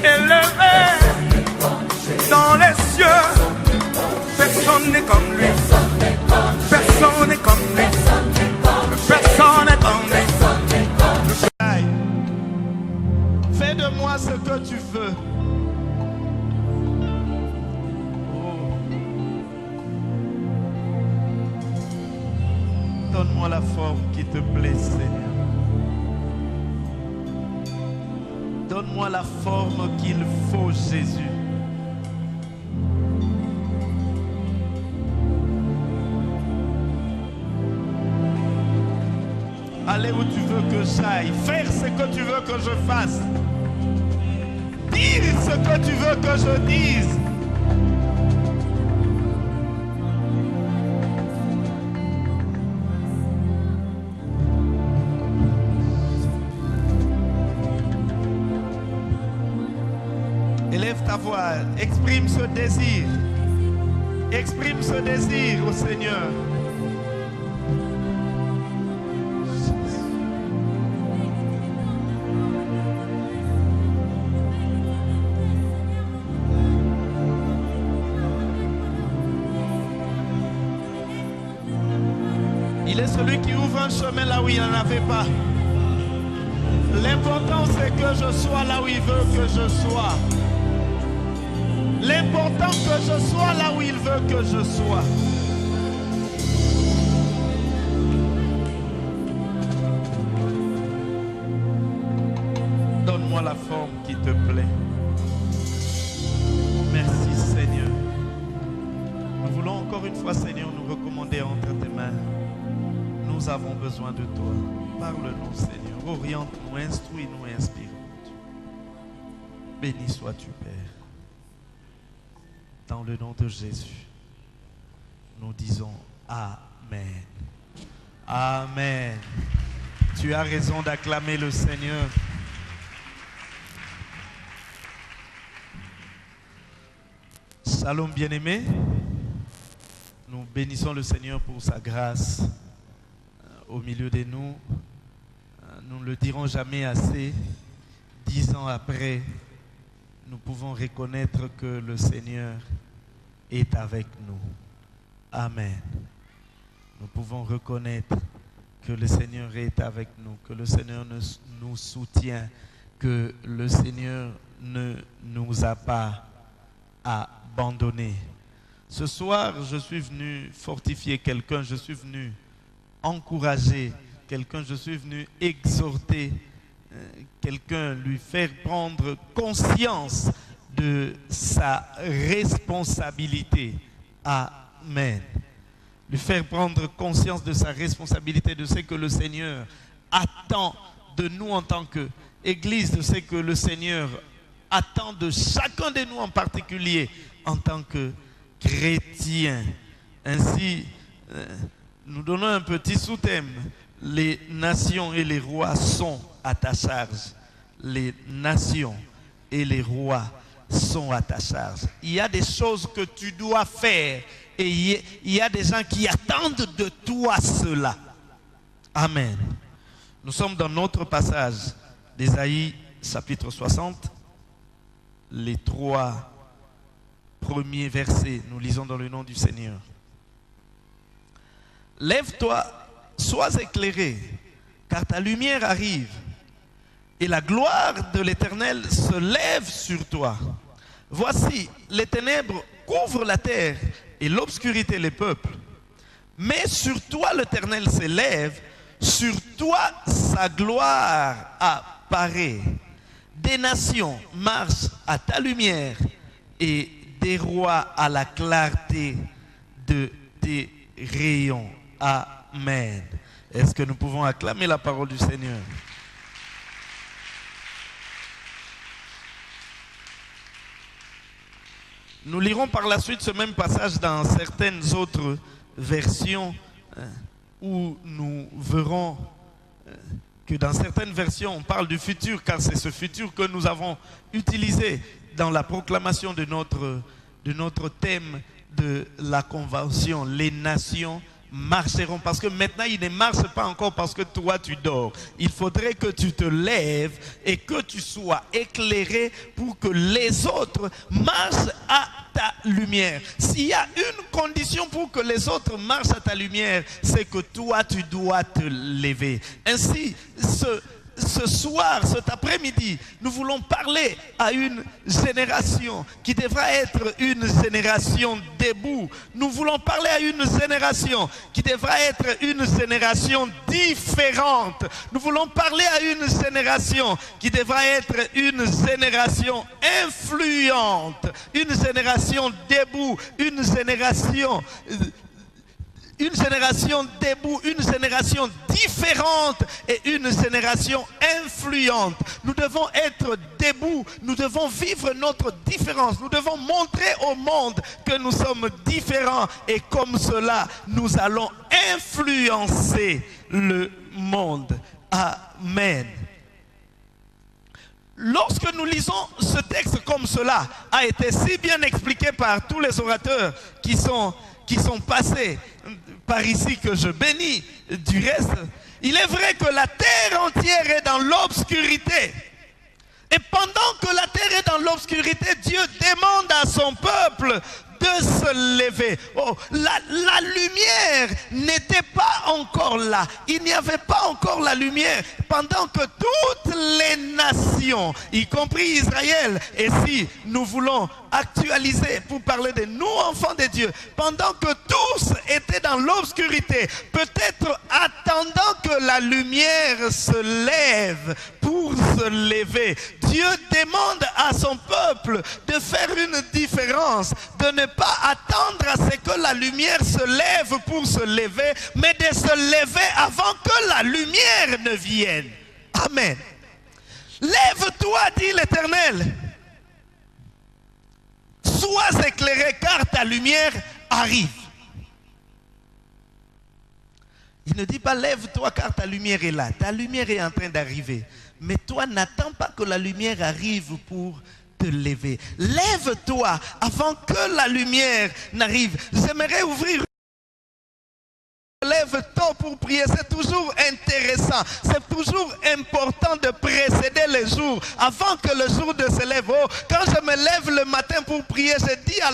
élevé dans les cieux. Personne n'est comme lui. Personne n'est comme lui. Personne n'est comme lui. Fais de moi ce que tu veux. Donne-moi la forme qui te plaît, Seigneur. Donne-moi la forme qu'il faut, Jésus. Aller où tu veux que j'aille. Faire ce que tu veux que je fasse. Dire ce que tu veux que je dise. Élève ta voix, exprime ce désir. Exprime ce désir au Seigneur. Il est celui qui ouvre un chemin là où il n'y en avait pas. L'important c'est que je sois là où il veut que je sois. L'important que je sois là où il veut que je sois. Donne-moi la forme qui te plaît. Merci Seigneur. Nous voulons encore une fois, Seigneur, nous recommander entre tes mains. Nous avons besoin de toi. Parle-nous, Seigneur. Oriente-nous, instruis-nous, inspire-nous. Béni sois-tu, Père. Dans le nom de Jésus, nous disons Amen. Amen. Tu as raison d'acclamer le Seigneur. Shalom, bien-aimés. Nous bénissons le Seigneur pour sa grâce au milieu de nous. Nous ne le dirons jamais assez. 10 ans après, nous pouvons reconnaître que le Seigneur est avec nous. Amen. Nous pouvons reconnaître que le Seigneur est avec nous, que le Seigneur nous soutient, que le Seigneur ne nous a pas abandonnés. Ce soir, je suis venu fortifier quelqu'un, je suis venu encourager quelqu'un, je suis venu exhorter quelqu'un, lui faire prendre conscience de sa responsabilité. Amen. Lui faire prendre conscience de sa responsabilité, de ce que le Seigneur attend de nous en tant qu'Église, de ce que le Seigneur attend de chacun de nous en particulier en tant que chrétien. Ainsi, nous donnons un petit sous-thème. Les nations et les rois sont à ta charge. Les nations et les rois sont à ta charge. Il y a des choses que tu dois faire et il y a des gens qui attendent de toi cela. Amen. Nous sommes dans notre passage d'Ésaïe chapitre 60. Les 3 premiers versets, nous lisons dans le nom du Seigneur. Lève-toi, sois éclairé, car ta lumière arrive, et la gloire de l'Éternel se lève sur toi. Voici, les ténèbres couvrent la terre, et l'obscurité les peuples. Mais sur toi l'Éternel s'élève, sur toi sa gloire apparaît. Des nations marchent à ta lumière, et des rois à la clarté de tes rayons. Amen. Est-ce que nous pouvons acclamer la parole du Seigneur? Nous lirons par la suite ce même passage dans certaines autres versions où nous verrons que dans certaines versions on parle du futur, car c'est ce futur que nous avons utilisé dans la proclamation de notre thème de la convention. Les nations marcheront. Parce que maintenant, ils ne marchent pas encore parce que toi, tu dors. Il faudrait que tu te lèves et que tu sois éclairé pour que les autres marchent à ta lumière. S'il y a une condition pour que les autres marchent à ta lumière, c'est que toi, tu dois te lever. Ainsi, ce soir, cet après-midi, nous voulons parler à une génération qui devra être une génération debout. Nous voulons parler à une génération qui devra être une génération différente. Nous voulons parler à une génération qui devra être une génération influente, une génération debout, une génération debout, une génération différente et une génération influente. Nous devons être debout, nous devons vivre notre différence, nous devons montrer au monde que nous sommes différents et comme cela, nous allons influencer le monde. Amen. Lorsque nous lisons ce texte comme cela, a été si bien expliqué par tous les orateurs qui sont passés par ici que je bénis du reste, il est vrai que la terre entière est dans l'obscurité. Et pendant que la terre est dans l'obscurité, Dieu demande à son peuple de se lever. Oh, la lumière n'était pas encore là. Il n'y avait pas encore la lumière pendant que toutes les nations, y compris Israël, et si nous voulons actualiser pour parler de nous, enfants de Dieu, pendant que tous étaient dans l'obscurité, peut-être attendant que la lumière se lève pour se lever, Dieu demande à son peuple de faire une différence, de ne pas attendre à ce que la lumière se lève pour se lever, mais de se lever avant que la lumière ne vienne. Amen. Lève-toi, dit l'Éternel. Sois éclairé car ta lumière arrive. Il ne dit pas lève-toi car ta lumière est là. Ta lumière est en train d'arriver. Mais toi, n'attends pas que la lumière arrive pour te lever. Lève-toi avant que la lumière n'arrive. J'aimerais ouvrir. Lève tôt pour prier, c'est toujours intéressant, c'est toujours important de précéder les jours avant que le jour ne se lève. Oh, quand je me lève le matin pour prier, j'ai dit à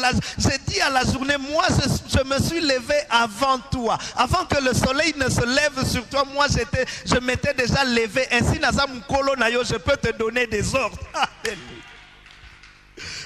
la journée, moi je me suis levé avant toi, avant que le soleil ne se lève sur toi, moi je m'étais déjà levé. Ainsi, je peux te donner des ordres.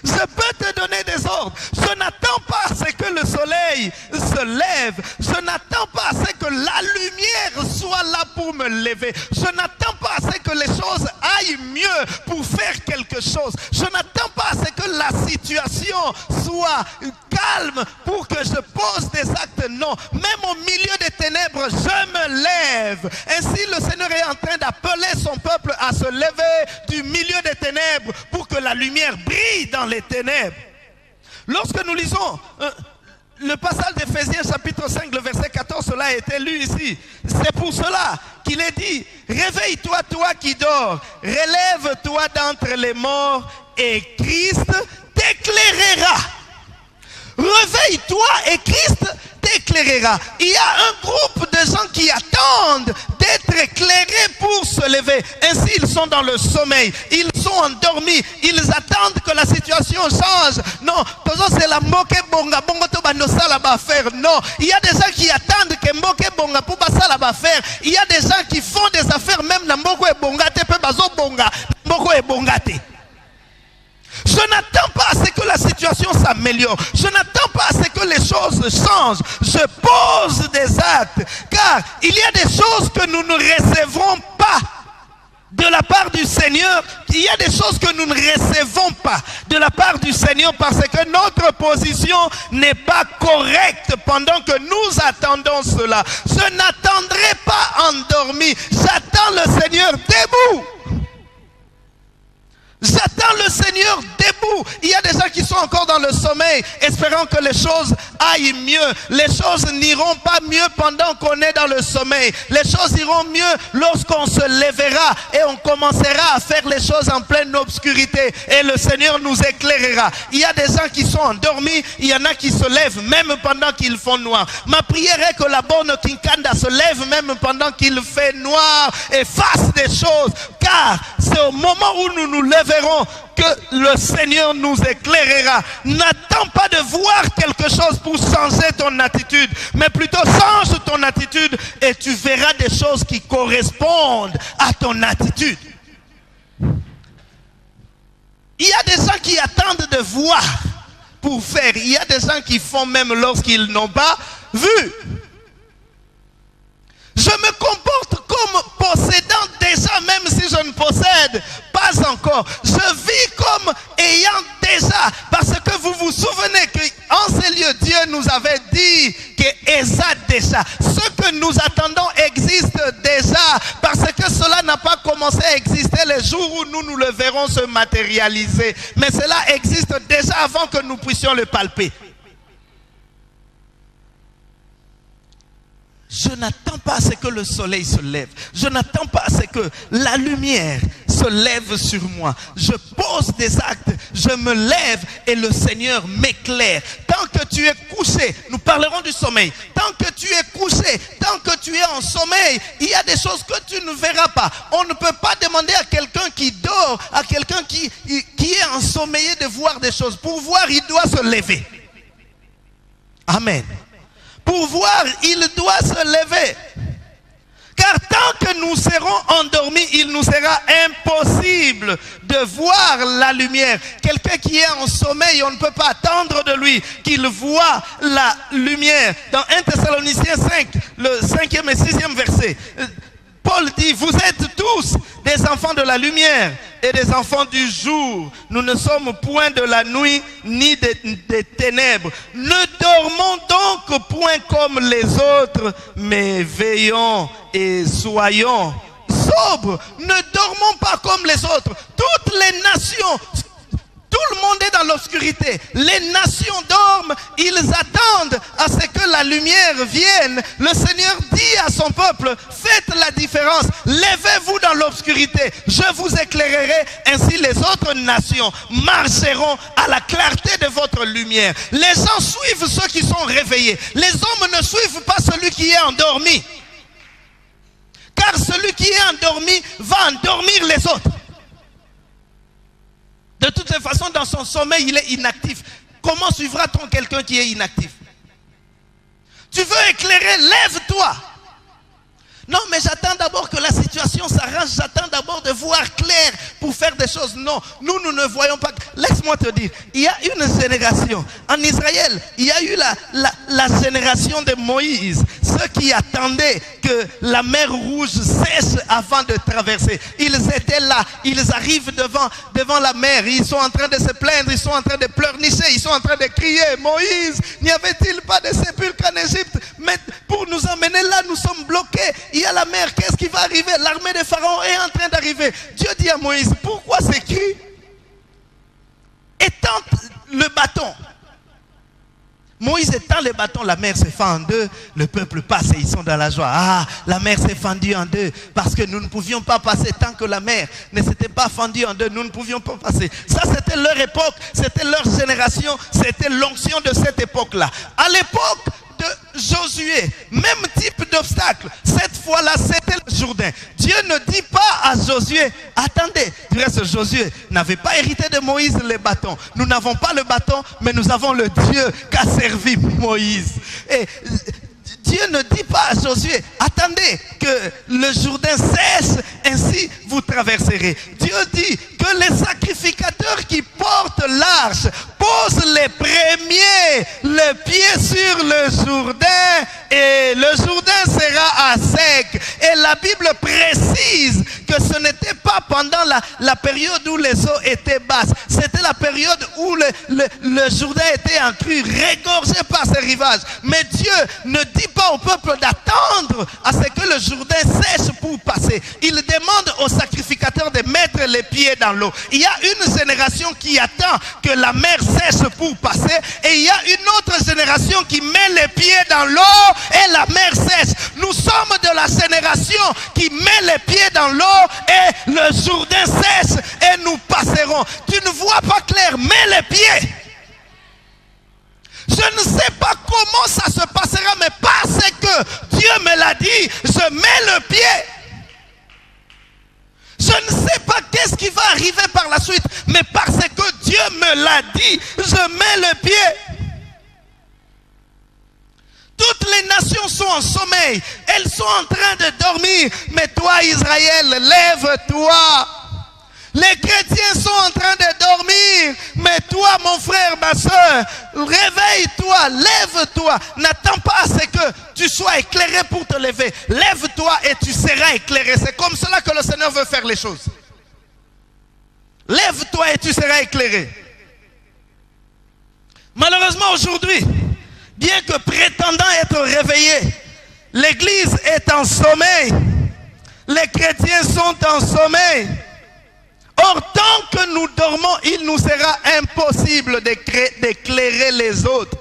Je peux te donner des ordres. Je n'attends pas à ce que le soleil se lève. Je n'attends pas à ce que la lumière soit là pour me lever. Je n'attends pas à ce que les choses aillent mieux pour faire quelque chose. Je n'attends pas à ce que la situation soit calme pour que je pose des actes. Non, même au milieu des ténèbres, je me lève. Ainsi, le Seigneur est en train d'appeler son peuple à se lever du milieu des ténèbres pour que la lumière brille dans les ténèbres. Lorsque nous lisons le passage d'Éphésiens chapitre 5, le verset 14, cela a été lu ici. C'est pour cela qu'il est dit, réveille-toi toi qui dors, relève-toi d'entre les morts et Christ t'éclairera. Réveille-toi et Christ t'éclairera. Il y a un groupe de gens qui attendent d'être éclairés pour se lever. Ainsi, ils sont dans le sommeil. Ils sont endormis. Ils attendent que la situation change. Non, c'est la moke bonga bongo to banosa la ba faire. Non, il y a des gens qui attendent que moke bonga pour basa la ba faire. Il y a des gens qui font des affaires même na moko e bonga te pe bazo bonga, moko e bonga te. Je n'attends pas à ce que la situation s'améliore. Je n'attends pas à ce que les choses changent. Je pose des actes. Car il y a des choses que nous ne recevrons pas de la part du Seigneur. Il y a des choses que nous ne recevons pas de la part du Seigneur parce que notre position n'est pas correcte pendant que nous attendons cela. Je n'attendrai pas endormi. J'attends le Seigneur debout. J'attends le Seigneur debout. Il y a des gens qui sont encore dans le sommeil, espérant que les choses aillent mieux. Les choses n'iront pas mieux pendant qu'on est dans le sommeil. Les choses iront mieux lorsqu'on se lèvera et on commencera à faire les choses en pleine obscurité. Et le Seigneur nous éclairera. Il y a des gens qui sont endormis, il y en a qui se lèvent même pendant qu'il fait noir. Ma prière est que la bonne Kinkanda se lève même pendant qu'il fait noir et fasse des choses. Car c'est au moment où nous nous lèverons que le Seigneur nous éclairera. N'attends pas de voir quelque chose pour changer ton attitude, mais plutôt change ton attitude et tu verras des choses qui correspondent à ton attitude. Il y a des gens qui attendent de voir pour faire. Il y a des gens qui font même lorsqu'ils n'ont pas vu. Je me comporte comme possédant déjà, même si je ne possède pas encore. Je vis comme ayant déjà, parce que vous vous souvenez qu'en ces lieux, Dieu nous avait dit qu'Ésa déjà, ce que nous attendons existe déjà, parce que cela n'a pas commencé à exister les jours où nous le verrons se matérialiser. Mais cela existe déjà avant que nous puissions le palper. Je n'attends pas à ce que le soleil se lève. Je n'attends pas à ce que la lumière se lève sur moi. Je pose des actes, je me lève et le Seigneur m'éclaire. Tant que tu es couché, nous parlerons du sommeil. Tant que tu es couché, tant que tu es en sommeil, il y a des choses que tu ne verras pas. On ne peut pas demander à quelqu'un qui dort, à quelqu'un qui est ensommeillé de voir des choses. Pour voir, il doit se lever. Amen. Pour voir, il doit se lever. Car tant que nous serons endormis, il nous sera impossible de voir la lumière. Quelqu'un qui est en sommeil, on ne peut pas attendre de lui qu'il voit la lumière. Dans 1 Thessaloniciens 5, le 5e et 6e verset, Paul dit, vous êtes tous des enfants de la lumière et des enfants du jour. Nous ne sommes point de la nuit ni des ténèbres. Ne dormons donc point comme les autres, mais veillons et soyons sobres. Ne dormons pas comme les autres. Toutes les nations, tout le monde est dans l'obscurité. Les nations dorment, ils attendent à ce que la lumière vienne. Le Seigneur dit à son peuple, faites la différence, levez-vous dans l'obscurité, je vous éclairerai, ainsi les autres nations marcheront à la clarté de votre lumière. Les gens suivent ceux qui sont réveillés. Les hommes ne suivent pas celui qui est endormi. Car celui qui est endormi va endormir les autres. De toutes les façons, dans son sommeil, il est inactif. Comment suivra-t-on quelqu'un qui est inactif? Tu veux éclairer, lève-toi. Non, mais j'attends d'abord que la situation s'arrange. J'attends d'abord de voir clair pour faire des choses. Non, nous ne voyons pas. Laisse-moi te dire, il y a une génération. En Israël, il y a eu la génération de Moïse. Ceux qui attendaient que la mer Rouge sèche avant de traverser. Ils étaient là. Ils arrivent devant la mer. Ils sont en train de se plaindre. Ils sont en train de pleurnicher. Ils sont en train de crier. Moïse, n'y avait-il pas de sépulcre en Égypte? Mais pour nous emmener là, nous sommes bloqués. Il y a la mer, qu'est-ce qui va arriver? L'armée de Pharaon est en train d'arriver. Dieu dit à Moïse, pourquoi ces cris? Étends le bâton. Moïse étend le bâton, la mer se fend en deux, le peuple passe et ils sont dans la joie. Ah, la mer s'est fendue en deux parce que nous ne pouvions pas passer tant que la mer ne s'était pas fendue en deux. Nous ne pouvions pas passer. Ça, c'était leur époque, c'était leur génération, c'était l'onction de cette époque-là. À l'époque de Josué, même type d'obstacle. Cette fois-là, c'était le Jourdain. Dieu ne dit pas à Josué, attendez, du reste Josué n'avait pas hérité de Moïse le bâton. Nous n'avons pas le bâton, mais nous avons le Dieu qu'a servi Moïse. Et Dieu ne dit pas à Josué, attendez que le Jourdain cesse, ainsi vous traverserez. Dieu dit que les sacrificateurs qui portent l'arche posent les premiers le pied sur le Jourdain et le Jourdain sera à sec. Et la Bible précise que que ce n'était pas pendant la période où les eaux étaient basses. C'était la période où le Jourdain était en crue, régorgé par ses rivages. Mais Dieu ne dit pas au peuple d'attendre à ce que le Jourdain sèche pour passer. Il demande aux sacrificateurs de mettre les pieds dans l'eau. Il y a une génération qui attend que la mer sèche pour passer, et il y a une autre génération qui met les pieds dans l'eau et la mer sèche. Nous sommes de la génération qui met les pieds dans l'eau et le Jourdain sèche et nous passerons. Tu ne vois pas clair, mets les pieds. Je ne sais pas comment ça se passera, mais parce que Dieu me l'a dit, je mets le pied. Je ne sais pas qu'est-ce qui va arriver par la suite, mais parce que Dieu me l'a dit, je mets le pied. Toutes les nations sont en sommeil, elles sont en train de dormir, mais toi Israël, lève-toi. Les chrétiens sont en train de dormir, mais toi mon frère, ma soeur, réveille-toi, lève-toi. N'attends pas à ce que tu sois éclairé pour te lever. Lève-toi et tu seras éclairé. C'est comme cela que le Seigneur veut faire les choses. Lève-toi et tu seras éclairé. Malheureusement aujourd'hui, bien que prétendant être réveillé, l'église est en sommeil. Les chrétiens sont en sommeil. Or, tant que nous dormons, il nous sera impossible d'éclairer les autres.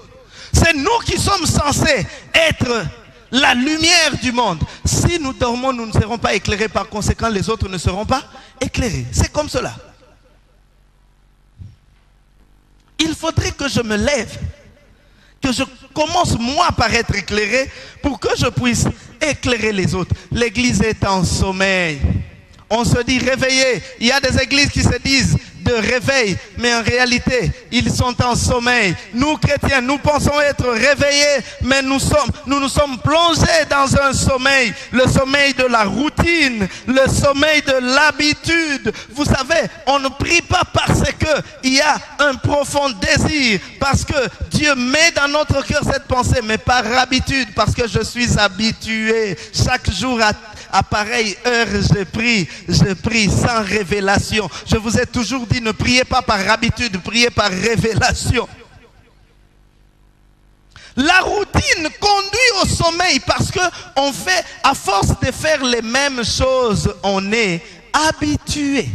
C'est nous qui sommes censés être la lumière du monde. Si nous dormons, nous ne serons pas éclairés. Par conséquent, les autres ne seront pas éclairés. C'est comme cela. Il faudrait que je me lève, que je commence moi par être éclairé pour que je puisse éclairer les autres. L'église est en sommeil. On se dit réveillé. Il y a des églises qui se disent de réveil, mais en réalité, ils sont en sommeil. Nous, chrétiens, nous pensons être réveillés, mais nous nous sommes plongés dans un sommeil. Le sommeil de la routine, le sommeil de l'habitude. Vous savez, on ne prie pas parce qu'il y a un profond désir, parce que Dieu met dans notre cœur cette pensée, mais par habitude, parce que je suis habitué. Chaque jour à pareille heure, je prie sans révélation. Je vous ai toujours dit, ne priez pas par habitude, priez par révélation. La routine conduit au sommeil parce que on fait, à force de faire les mêmes choses, on est habitué.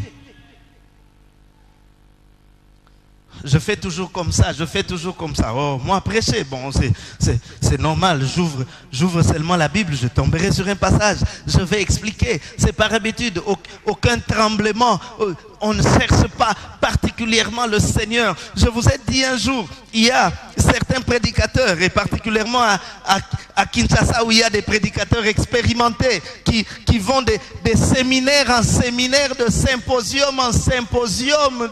Je fais toujours comme ça, je fais toujours comme ça. Oh, moi prêcher, bon, c'est normal. J'ouvre seulement la Bible, je tomberai sur un passage. Je vais expliquer. C'est par habitude, aucun tremblement. On ne cherche pas particulièrement le Seigneur. Je vous ai dit un jour, il y a certains prédicateurs, et particulièrement à Kinshasa, où il y a des prédicateurs expérimentés qui vont des séminaires en séminaires, de symposium en symposium,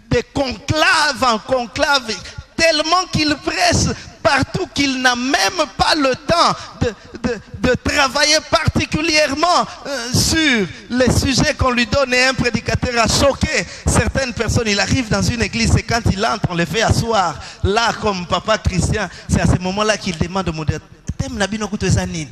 de conclave en conclave, tellement qu'il prêche partout qu'il n'a même pas le temps de travailler particulièrement sur les sujets qu'on lui donne. Et un prédicateur a choqué certaines personnes. Il arrive dans une église et quand il entre, on le fait asseoir. Là, comme papa Christian, c'est à ce moment-là qu'il demande au modèle, t'aimes la bino kuto ezanine?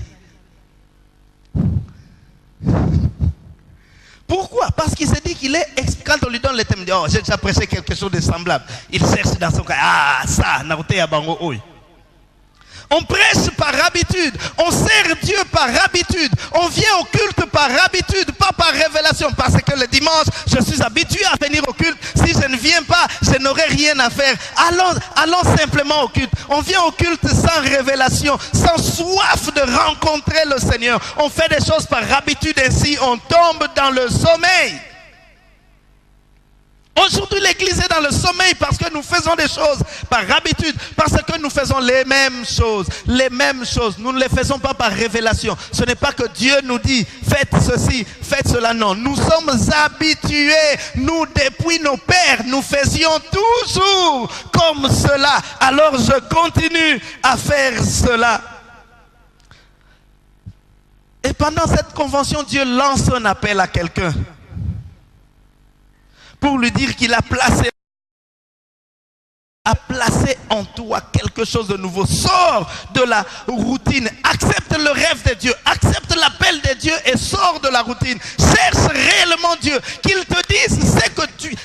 Pourquoi? Parce qu'il s'est dit qu'il est, quand on lui donne le thème, il dit, oh, j'ai déjà prêché quelque chose de semblable. Il cherche dans son cas, ah, ça, naote ya bango oi. On prêche par habitude, on sert Dieu par habitude, on vient au culte par habitude, pas par révélation. Parce que le dimanche, je suis habitué à venir au culte. Si je ne viens pas, je n'aurai rien à faire. Allons simplement au culte. On vient au culte sans révélation, sans soif de rencontrer le Seigneur. On fait des choses par habitude, ainsi on tombe dans le sommeil. Aujourd'hui, l'église est dans le sommeil parce que nous faisons des choses par habitude, parce que nous faisons les mêmes choses. Les mêmes choses. Nous ne les faisons pas par révélation. Ce n'est pas que Dieu nous dit, faites ceci, faites cela. Non, nous sommes habitués. Nous, depuis nos pères, nous faisions toujours comme cela. Alors je continue à faire cela. Et pendant cette convention, Dieu lance un appel à quelqu'un pour lui dire qu'il a placé a placé en toi quelque chose de nouveau. Sors de la routine. Accepte le rêve de Dieu. Accepte l'appel de Dieu et sors de la routine. Cherche réellement Dieu. Qu'il te dise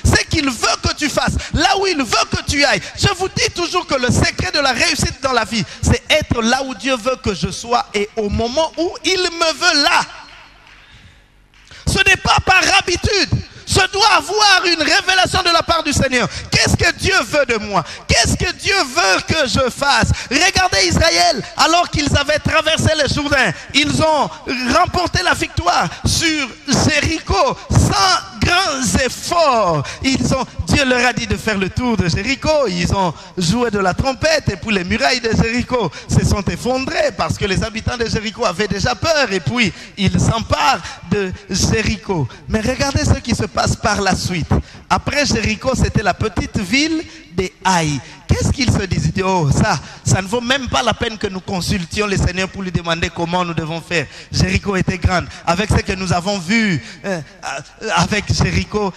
ce qu'il veut que tu fasses. Là où il veut que tu ailles. Je vous dis toujours que le secret de la réussite dans la vie, c'est être là où Dieu veut que je sois et au moment où il me veut là. Ce n'est pas par habitude. Je dois avoir une révélation de la part du Seigneur. Qu'est-ce que Dieu veut de moi? Qu'est-ce que Dieu veut que je fasse? Regardez Israël, alors qu'ils avaient traversé le Jourdain, ils ont remporté la victoire sur Jéricho sans grands efforts. Dieu leur a dit de faire le tour de Jéricho. Ils ont joué de la trompette et puis les murailles de Jéricho se sont effondrées parce que les habitants de Jéricho avaient déjà peur et puis ils s'emparent de Jéricho. Mais regardez ce qui se passe par la suite. Après Jéricho, c'était la petite ville de Haï. Qu'est-ce qu'ils se disent? Oh, ça ne vaut même pas la peine que nous consultions le Seigneur pour lui demander comment nous devons faire. Jéricho était grande. Avec ce que nous avons vu avec Jéricho,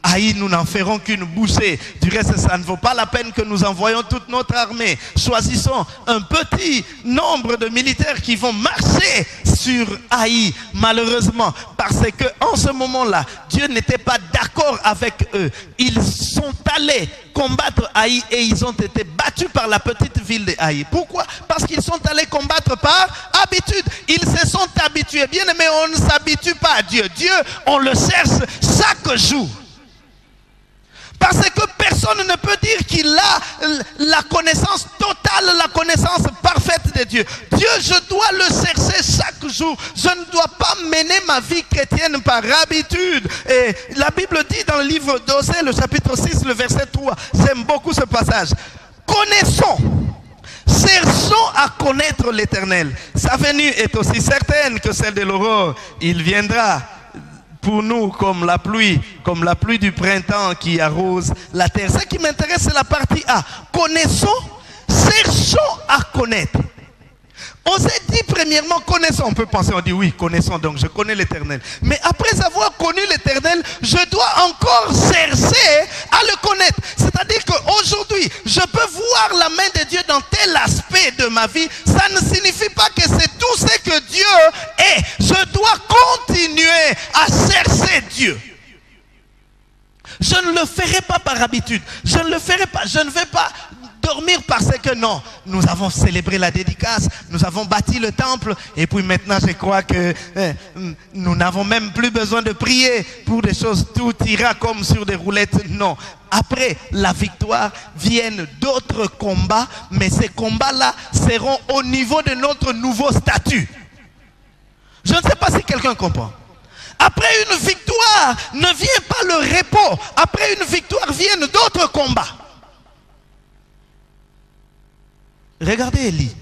Haï, nous n'en ferons qu'une bouchée. Du reste, ça ne vaut pas la peine que nous envoyions toute notre armée. Choisissons un petit nombre de militaires qui vont marcher sur Haï, malheureusement, parce que en ce moment-là, Dieu n'était pas d'accord avec eux. Ils sont allés combattre Haï et ils ont été battus par la petite ville de Haï. Pourquoi? Parce qu'ils sont allés combattre par habitude. Ils se sont habitués. Bien aimé, on ne s'habitue pas à Dieu. Dieu, on le cherche chaque jour. Parce que personne ne peut dire qu'il a la connaissance totale, la connaissance parfaite de Dieu. Dieu, je dois le chercher chaque jour. Je ne dois pas mener ma vie chrétienne par habitude. Et la Bible dit dans le livre d'Osée, le chapitre 6, le verset 3. J'aime beaucoup ce passage. Connaissons. Cherchons à connaître l'Éternel. Sa venue est aussi certaine que celle de l'aurore. Il viendra pour nous comme la pluie du printemps qui arrose la terre. Ce qui m'intéresse, c'est la partie A. Connaissons, cherchons à connaître. On s'est dit premièrement, connaissons. On peut penser, on dit oui, connaissons, donc je connais l'Éternel. Mais après avoir connu l'Éternel, je dois encore chercher à le connaître. C'est-à-dire qu'aujourd'hui, je peux voir la main de Dieu dans tel aspect de ma vie. Ça ne signifie pas que c'est tout ce que Dieu est. Je dois continuer à chercher Dieu. Je ne le ferai pas par habitude. Je ne le ferai pas. Je ne vais pas dormir parce que non, nous avons célébré la dédicace, nous avons bâti le temple et puis maintenant je crois que nous n'avons même plus besoin de prier pour des choses, tout ira comme sur des roulettes. Non, après la victoire viennent d'autres combats, mais ces combats-là seront au niveau de notre nouveau statut. Je ne sais pas si quelqu'un comprend. Après une victoire ne vient pas le repos, après une victoire viennent d'autres combats. Regardez Élie.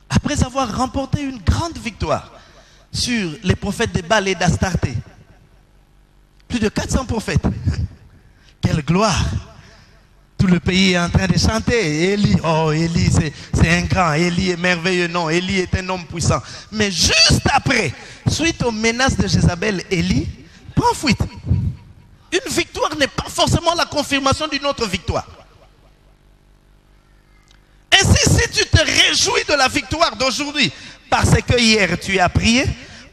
Après avoir remporté une grande victoire sur les prophètes de Baal et d'Astarté, plus de 400 prophètes. Quelle gloire! Tout le pays est en train de chanter. Élie, oh Élie, c'est un grand. Élie est merveilleux. Non, Élie est un homme puissant. Mais juste après, suite aux menaces de Jézabel, Élie prend fuite. Une victoire n'est pas forcément la confirmation d'une autre victoire. Ainsi, si tu te réjouis de la victoire d'aujourd'hui, parce que hier tu as prié,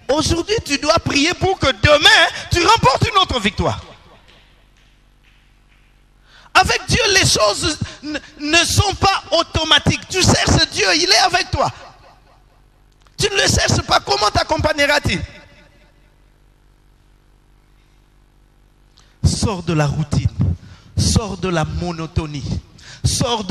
aujourd'hui tu dois prier pour que demain tu remportes une autre victoire. Avec Dieu, les choses ne sont pas automatiques. Tu cherches Dieu, il est avec toi. Tu ne le cherches pas, comment t'accompagnera-t-il? Sors de la routine, sors de la monotonie. Sors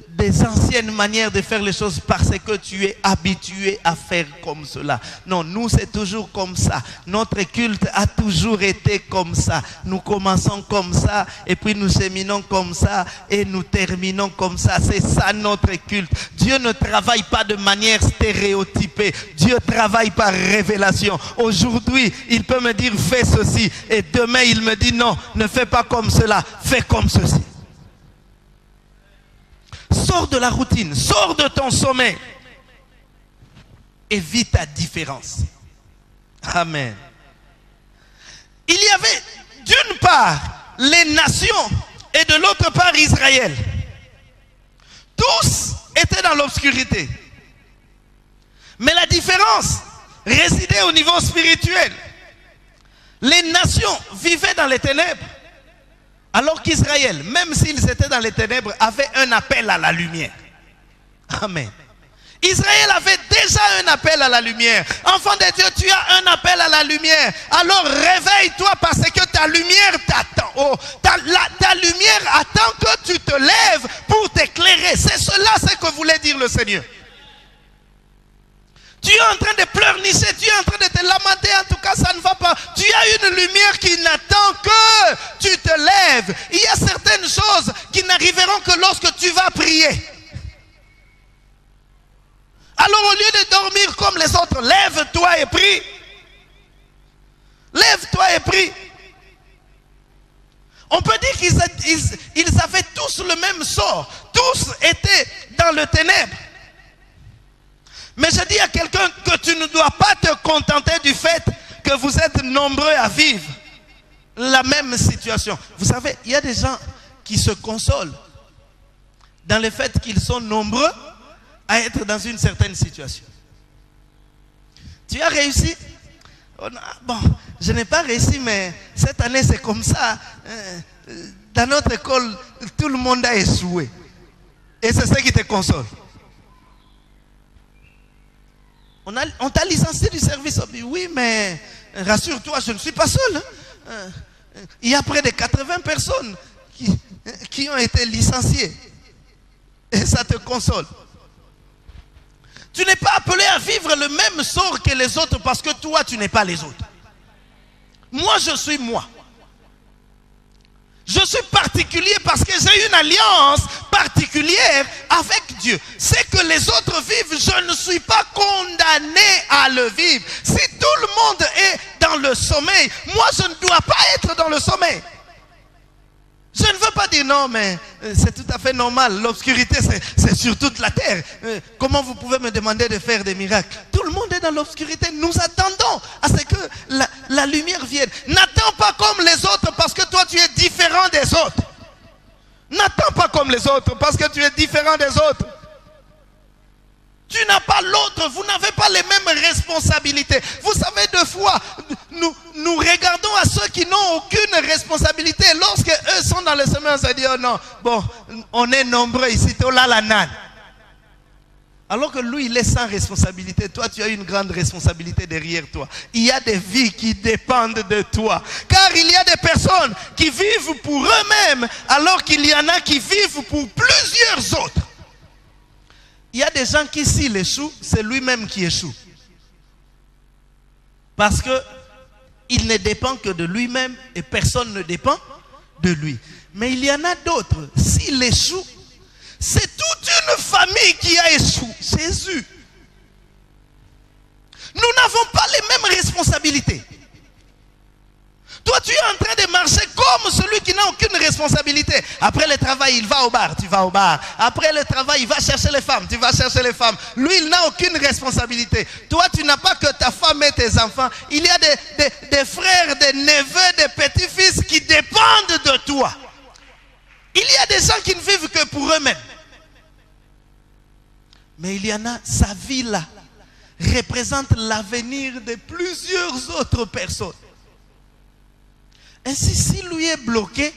des anciennes manières de faire les choses parce que tu es habitué à faire comme cela. Non, nous c'est toujours comme ça. Notre culte a toujours été comme ça. Nous commençons comme ça et puis nous cheminons comme ça et nous terminons comme ça. C'est ça notre culte. Dieu ne travaille pas de manière stéréotypée. Dieu travaille par révélation. Aujourd'hui, il peut me dire fais ceci et demain il me dit non, ne fais pas comme cela, fais comme ceci. Sors de la routine, sors de ton sommeil et vis ta différence. Amen. Il y avait d'une part les nations et et de l'autre part Israël. Tous étaient dans l'obscurité. Mais la différence résidait au niveau spirituel. Les nations vivaient dans les ténèbres, alors qu'Israël, même s'ils étaient dans les ténèbres, avait un appel à la lumière. Amen. Israël avait déjà un appel à la lumière. Enfant de Dieu, tu as un appel à la lumière. Alors réveille-toi parce que ta lumière t'attend. Oh, ta lumière attend que tu te lèves pour t'éclairer. C'est cela ce que voulait dire le Seigneur. Tu es en train de pleurnicher, tu es en train de te lamenter, en tout cas ça ne va pas. Tu as une lumière qui n'attend que tu te lèves. Il y a certaines choses qui n'arriveront que lorsque tu vas prier. Alors au lieu de dormir comme les autres, lève-toi et prie. Lève-toi et prie. On peut dire qu'ils avaient tous le même sort. Tous étaient dans le ténèbre. Mais je dis à quelqu'un que tu ne dois pas te contenter du fait que vous êtes nombreux à vivre la même situation. Vous savez, il y a des gens qui se consolent dans le fait qu'ils sont nombreux à être dans une certaine situation. Tu as réussi? Bon, je n'ai pas réussi, mais cette année c'est comme ça. Dans notre école, tout le monde a échoué. Et c'est ça qui te console. On t'a licencié du service. Oui, mais rassure-toi, je ne suis pas seul. Il y a près de 80 personnes qui ont été licenciées. Et ça te console. Tu n'es pas appelé à vivre le même sort que les autres parce que toi, tu n'es pas les autres. Moi, je suis moi. Je suis particulier parce que j'ai une alliance particulière avec Dieu. C'est que les autres vivent, je ne suis pas condamné à le vivre. Si tout le monde est dans le sommeil, moi je ne dois pas être dans le sommeil. Je ne veux pas dire non, mais c'est tout à fait normal. L'obscurité, c'est sur toute la terre. Comment vous pouvez me demander de faire des miracles? Tout le monde est dans l'obscurité. Nous attendons à ce que la lumière vienne. N'attends pas comme les autres parce que toi, tu es différent des autres. N'attends pas comme les autres parce que tu es différent des autres. Tu n'as pas l'autre, vous n'avez pas les mêmes responsabilités. Vous savez, deux fois, nous regardons à ceux qui n'ont aucune responsabilité. Lorsque eux sont dans le sommeil, on se dit, oh non, bon, on est nombreux ici, t'es là la nane. Alors que lui, il est sans responsabilité. Toi, tu as une grande responsabilité derrière toi. Il y a des vies qui dépendent de toi. Car il y a des personnes qui vivent pour eux-mêmes, alors qu'il y en a qui vivent pour plusieurs autres. Il y a des gens qui, s'il échoue, c'est lui-même qui échoue. Parce que il ne dépend que de lui-même et personne ne dépend de lui. Mais il y en a d'autres, s'il échoue, c'est toute une famille qui a échoué. Jésus. Nous n'avons pas les mêmes responsabilités. Toi, tu es en train de marcher comme celui qui n'a aucune responsabilité. Après le travail, il va au bar, tu vas au bar. Après le travail, il va chercher les femmes, tu vas chercher les femmes. Lui, il n'a aucune responsabilité. Toi, tu n'as pas que ta femme et tes enfants. Il y a des frères, des neveux, des petits-fils qui dépendent de toi. Il y a des gens qui ne vivent que pour eux-mêmes. Mais il y en a, sa vie là, représente l'avenir de plusieurs autres personnes. Ainsi, si lui est bloqué,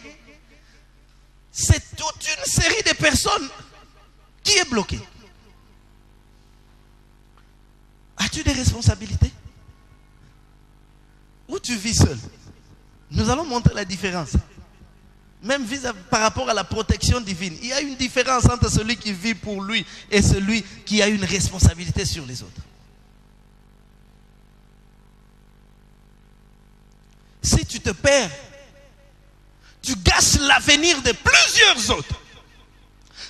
c'est toute une série de personnes qui est bloquée. As-tu des responsabilités? Ou tu vis seul? Nous allons montrer la différence. Même par rapport à la protection divine. Il y a une différence entre celui qui vit pour lui et celui qui a une responsabilité sur les autres. Si tu te perds, tu gâches l'avenir de plusieurs autres.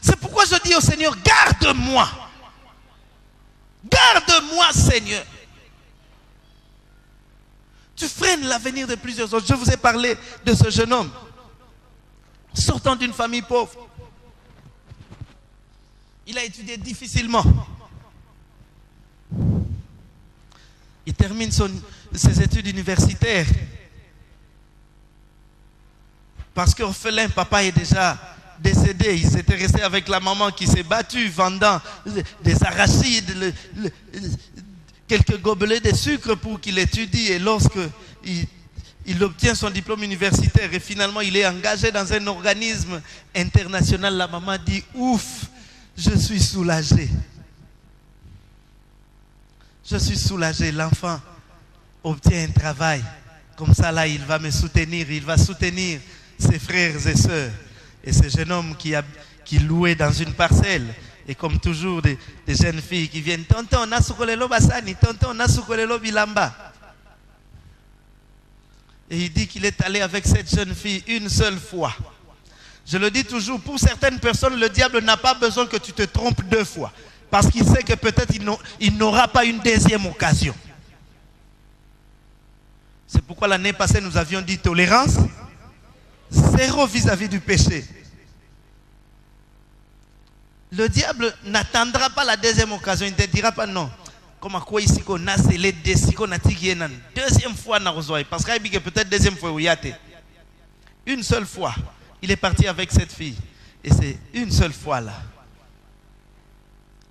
C'est pourquoi je dis au Seigneur, garde-moi. Garde-moi, Seigneur. Tu freines l'avenir de plusieurs autres. Je vous ai parlé de ce jeune homme sortant d'une famille pauvre. Il a étudié difficilement. Il termine ses études universitaires. Parce qu'orphelin, papa est déjà décédé. Ils étaient restés avec la maman qui s'est battue, vendant des arachides, quelques gobelets de sucre pour qu'il étudie. Et lorsque il obtient son diplôme universitaire et finalement il est engagé dans un organisme international, la maman dit « Ouf, je suis soulagée. Je suis soulagée. L'enfant obtient un travail. Comme ça, là, il va me soutenir. Il va soutenir ses frères et sœurs. » Et ce jeune homme qui louait dans une parcelle, et comme toujours des jeunes filles qui viennent, tonton, nasukolelo basani, tonton, nasukolelo bilamba. Et il dit qu'il est allé avec cette jeune fille une seule fois. Je le dis toujours, pour certaines personnes, le diable n'a pas besoin que tu te trompes 2 fois. Parce qu'il sait que peut-être il n'aura pas une deuxième occasion. C'est pourquoi l'année passée, nous avions dit tolérance. 0 vis-à-vis du péché. Le diable n'attendra pas la deuxième occasion. Il ne te dira pas non. Comme à quoi ici qu'on a scellé deuxième fois n'a reçu. Parce qu'il y a peut-être deuxième fois où il y a été. Une seule fois, il est parti avec cette fille. Et c'est une seule fois là.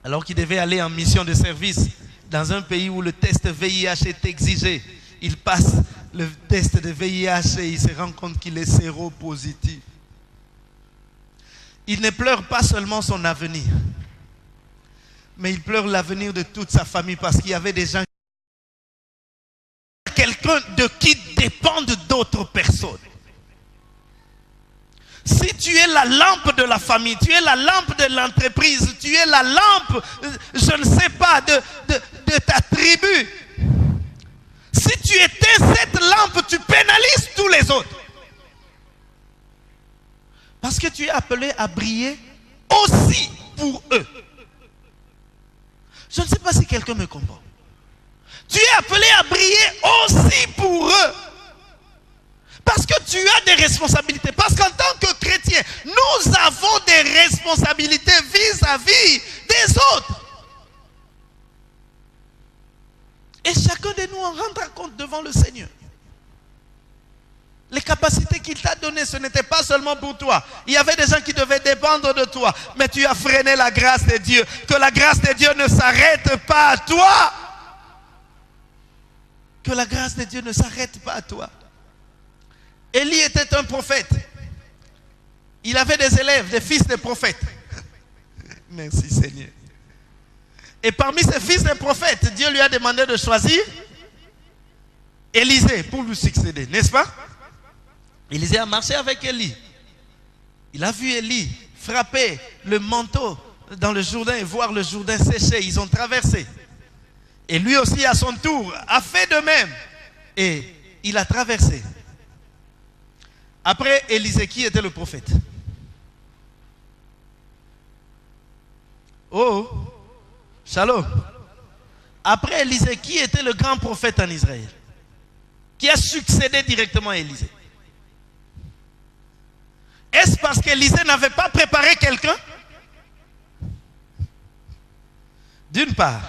Alors qu'il devait aller en mission de service dans un pays où le test VIH est exigé. Il passe le test de VIH et il se rend compte qu'il est séropositif. Il ne pleure pas seulement son avenir, mais il pleure l'avenir de toute sa famille parce qu'il y avait des gens, quelqu'un de qui dépendent d'autres personnes. Si tu es la lampe de la famille, tu es la lampe de l'entreprise, tu es la lampe, je ne sais pas, de ta tribu. Si tu éteins cette lampe, tu pénalises tous les autres. Parce que tu es appelé à briller aussi pour eux. Je ne sais pas si quelqu'un me comprend. Tu es appelé à briller aussi pour eux. Parce que tu as des responsabilités. Parce qu'en tant que chrétien, nous avons des responsabilités vis-à-vis des autres. Et chacun de nous en rendra compte devant le Seigneur. Les capacités qu'il t'a données, ce n'était pas seulement pour toi. Il y avait des gens qui devaient dépendre de toi. Mais tu as freiné la grâce de Dieu. Que la grâce de Dieu ne s'arrête pas à toi. Que la grâce de Dieu ne s'arrête pas à toi. Élie était un prophète. Il avait des élèves, des fils de prophètes. Merci Seigneur. Et parmi ces fils de prophètes, Dieu lui a demandé de choisir Élisée pour lui succéder, n'est-ce pas? Élisée a marché avec Élie. Il a vu Élie frapper le manteau dans le Jourdain et voir le Jourdain sécher. Ils ont traversé. Et lui aussi, à son tour, a fait de même. Et il a traversé. Après Élisée, qui était le prophète? Oh, shalom. Après Élisée, qui était le grand prophète en Israël? Qui a succédé directement à Élisée? Est-ce parce qu'Élisée n'avait pas préparé quelqu'un? D'une part,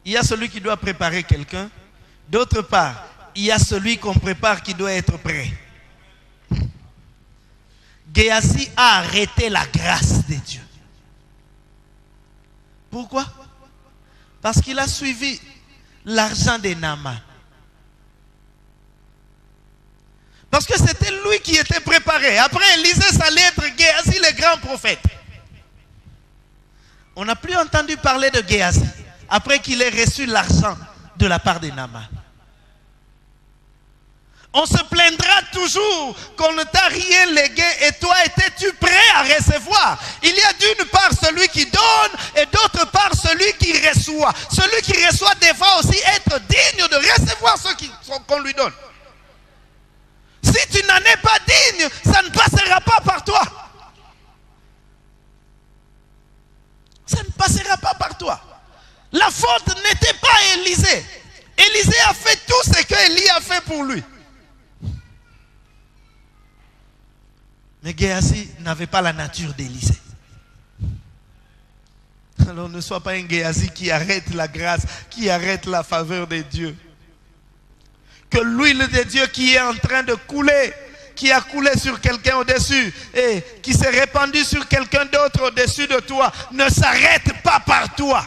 il y a celui qui doit préparer quelqu'un. D'autre part, il y a celui qu'on prépare qui doit être prêt. Géasi a arrêté la grâce de Dieu. Pourquoi? Parce qu'il a suivi l'argent de Naaman. Parce que c'était lui qui était préparé. Après Élisée, ça allait être Géasi, le grand prophète. On n'a plus entendu parler de Géasi après qu'il ait reçu l'argent de la part de Naaman. On se plaindra toujours qu'on ne t'a rien légué et toi étais-tu prêt à recevoir? Il y a d'une part celui qui donne et d'autre part celui qui reçoit. Celui qui reçoit devra aussi être digne de recevoir ce qu'on lui donne. Si tu n'en es pas digne, ça ne passera pas par toi. Ça ne passera pas par toi. La faute n'était pas Élisée. Élisée a fait tout ce que Élie a fait pour lui. Mais Géasi n'avait pas la nature d'Élisée. Alors ne sois pas un Géasi qui arrête la grâce, qui arrête la faveur de Dieu. Que l'huile de Dieu qui est en train de couler, qui a coulé sur quelqu'un au-dessus et qui s'est répandu sur quelqu'un d'autre au-dessus de toi ne s'arrête pas par toi.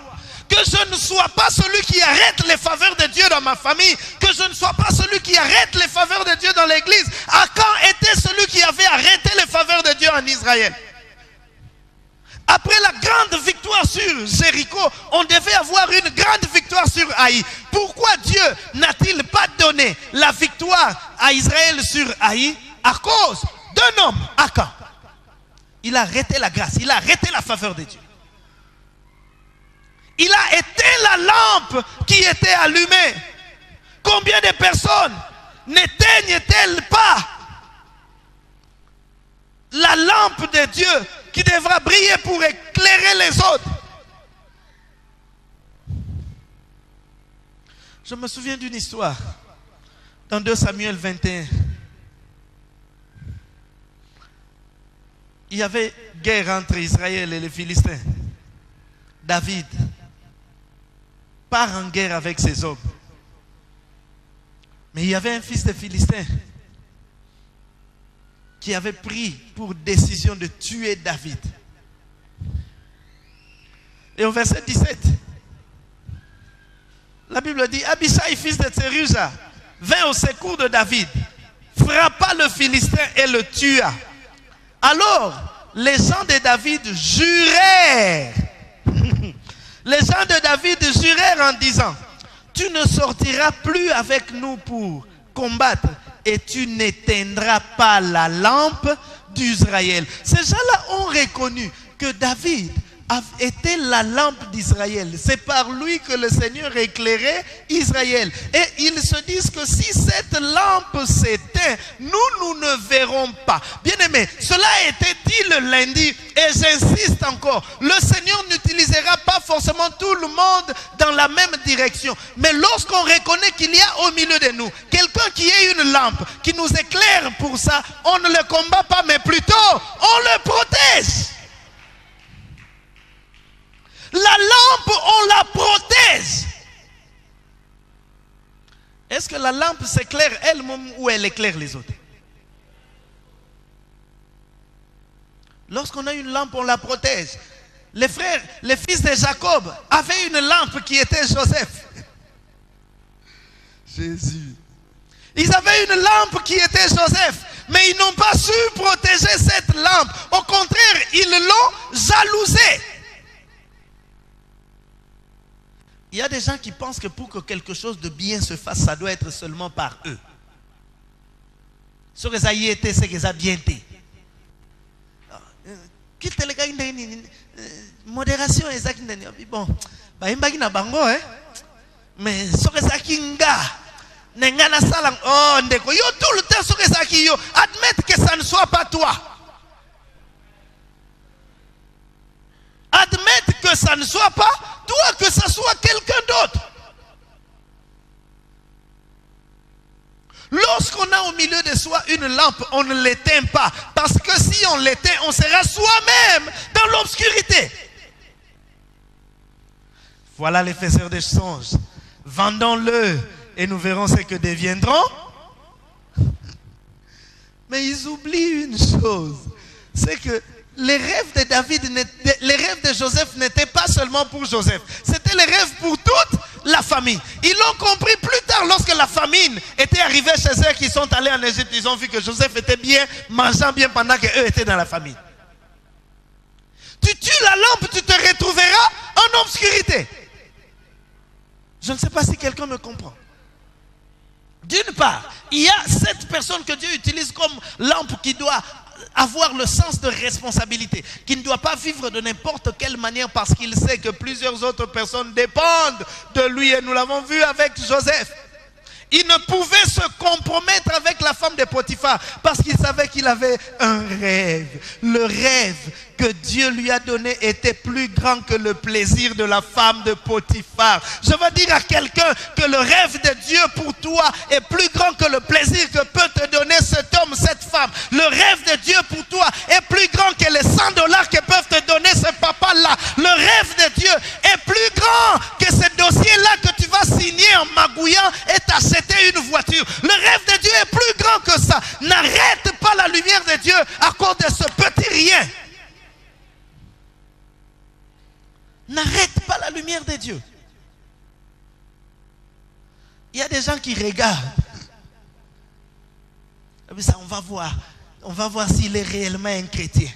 Que je ne sois pas celui qui arrête les faveurs de Dieu dans ma famille. Que je ne sois pas celui qui arrête les faveurs de Dieu dans l'église. Akan était celui qui avait arrêté les faveurs de Dieu en Israël. Après la grande victoire sur Jéricho, on devait avoir une grande victoire sur Haï. Pourquoi Dieu n'a-t-il pas donné la victoire à Israël sur Haï? À cause d'un homme, Akan. Il a arrêté la grâce, il a arrêté la faveur de Dieu. Il a éteint la lampe qui était allumée. Combien de personnes n'éteignent-elles pas la lampe de Dieu qui devra briller pour éclairer les autres? Je me souviens d'une histoire dans 2 Samuel 21. Il y avait guerre entre Israël et les Philistins. David part en guerre avec ses hommes. Mais il y avait un fils de Philistin qui avait pris pour décision de tuer David. Et au verset 17, la Bible dit, Abishai, fils de Tseruja, vint au secours de David, frappa le Philistin et le tua. Alors, les gens de David jurèrent. Les gens de David jurèrent en disant, tu ne sortiras plus avec nous pour combattre et tu n'éteindras pas la lampe d'Israël. Ces gens-là ont reconnu que David était la lampe d'Israël. C'est par lui que le Seigneur éclairait Israël. Et ils se disent que si cette lampe s'éteint, nous ne verrons pas. Bien-aimés, cela a été dit le lundi et j'insiste encore. Le Seigneur n'utilisera pas forcément tout le monde dans la même direction. Mais lorsqu'on reconnaît qu'il y a au milieu de nous quelqu'un qui ait une lampe, qui nous éclaire pour ça, on ne le combat pas, mais plutôt on le protège. La lampe, on la protège. Est-ce que la lampe s'éclaire elle-même ou elle éclaire les autres? Lorsqu'on a une lampe, on la protège. Les frères, les fils de Jacob avaient une lampe qui était Joseph. Jésus. Ils avaient une lampe qui était Joseph, mais ils n'ont pas su protéger cette lampe. Au contraire, ils l'ont jalousée. Il y a des gens qui pensent que pour que quelque chose de bien se fasse, ça doit être seulement par eux. Ce que ça y était, c'est que ça a bien été. Quitte les gars, modération exact. Bon, bah il na bango mais ce que ça kinga, n'engana salang. Oh ndeko, yo tout le temps ce que ça qui yo, admettre que ça ne soit pas toi. Admettre que ça ne soit pas toi, que ça soit quelqu'un d'autre. Lorsqu'on a au milieu de soi une lampe, on ne l'éteint pas. Parce que si on l'éteint, on sera soi-même dans l'obscurité. Voilà les faiseurs de songes. Vendons-le et nous verrons ce que deviendront. Mais ils oublient une chose. C'est que les rêves de David, les rêves de Joseph n'étaient pas seulement pour Joseph. C'était les rêves pour toute la famille. Ils l'ont compris plus tard lorsque la famine était arrivée chez eux, qu'ils sont allés en Égypte. Ils ont vu que Joseph était bien, mangeant bien pendant qu'eux étaient dans la famine. Tu tues la lampe, tu te retrouveras en obscurité. Je ne sais pas si quelqu'un me comprend. D'une part, il y a cette personne que Dieu utilise comme lampe qui doit avoir le sens de responsabilité, qui ne doit pas vivre de n'importe quelle manière parce qu'il sait que plusieurs autres personnes dépendent de lui, et nous l'avons vu avec Joseph. Il ne pouvait se compromettre avec la femme de Potiphar parce qu'il savait qu'il avait un rêve. Le rêve que Dieu lui a donné était plus grand que le plaisir de la femme de Potiphar. Je veux dire à quelqu'un que le rêve de Dieu pour toi est plus grand que le plaisir que peut te donner cet homme, cette femme. Le rêve de Dieu pour toi est plus grand que les $100 que peuvent te donner ce papa-là. Le rêve de Dieu est plus grand que ce dossier-là que tu vas signer signer en magouillant et t'acheter une voiture. Le rêve de Dieu est plus grand que ça. N'arrête pas la lumière de Dieu à cause de ce petit rien. N'arrête pas la lumière de Dieu. Il y a des gens qui regardent. Et puis ça, on va voir s'il est réellement un chrétien.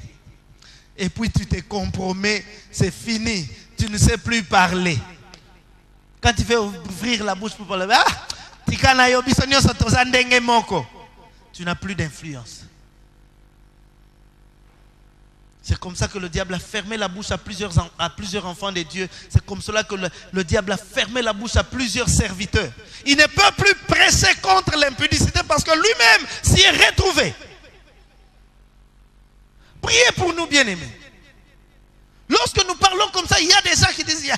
Et puis tu te compromets, c'est fini. Tu ne sais plus parler. Quand tu veux ouvrir la bouche pour parler, tu n'as plus d'influence. C'est comme ça que le diable a fermé la bouche à plusieurs enfants de Dieu. C'est comme cela que le diable a fermé la bouche à plusieurs serviteurs. Il ne peut plus presser contre l'impudicité parce que lui-même s'y est retrouvé. Priez pour nous, bien-aimés. Lorsque nous parlons comme ça, il y a des gens qui disent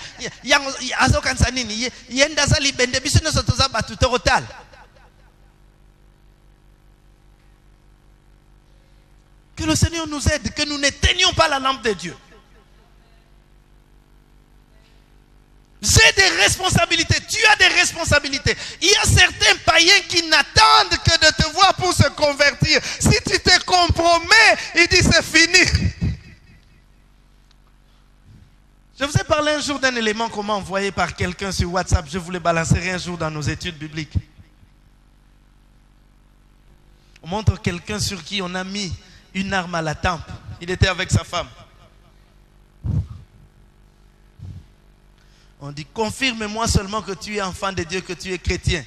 que le Seigneur nous aide, que nous n'éteignons pas la lampe de Dieu. J'ai des responsabilités, tu as des responsabilités. Il y a certains païens qui n'attendent que de te voir pour se convertir. Si tu te compromets, il dit c'est fini. Je vous ai parlé un jour d'un élément qu'on m'a envoyé par quelqu'un sur WhatsApp. Je vous le balancerai un jour dans nos études bibliques. On montre quelqu'un sur qui on a mis une arme à la tempe. Il était avec sa femme. On dit, confirme-moi seulement que tu es enfant de Dieu, que tu es chrétien.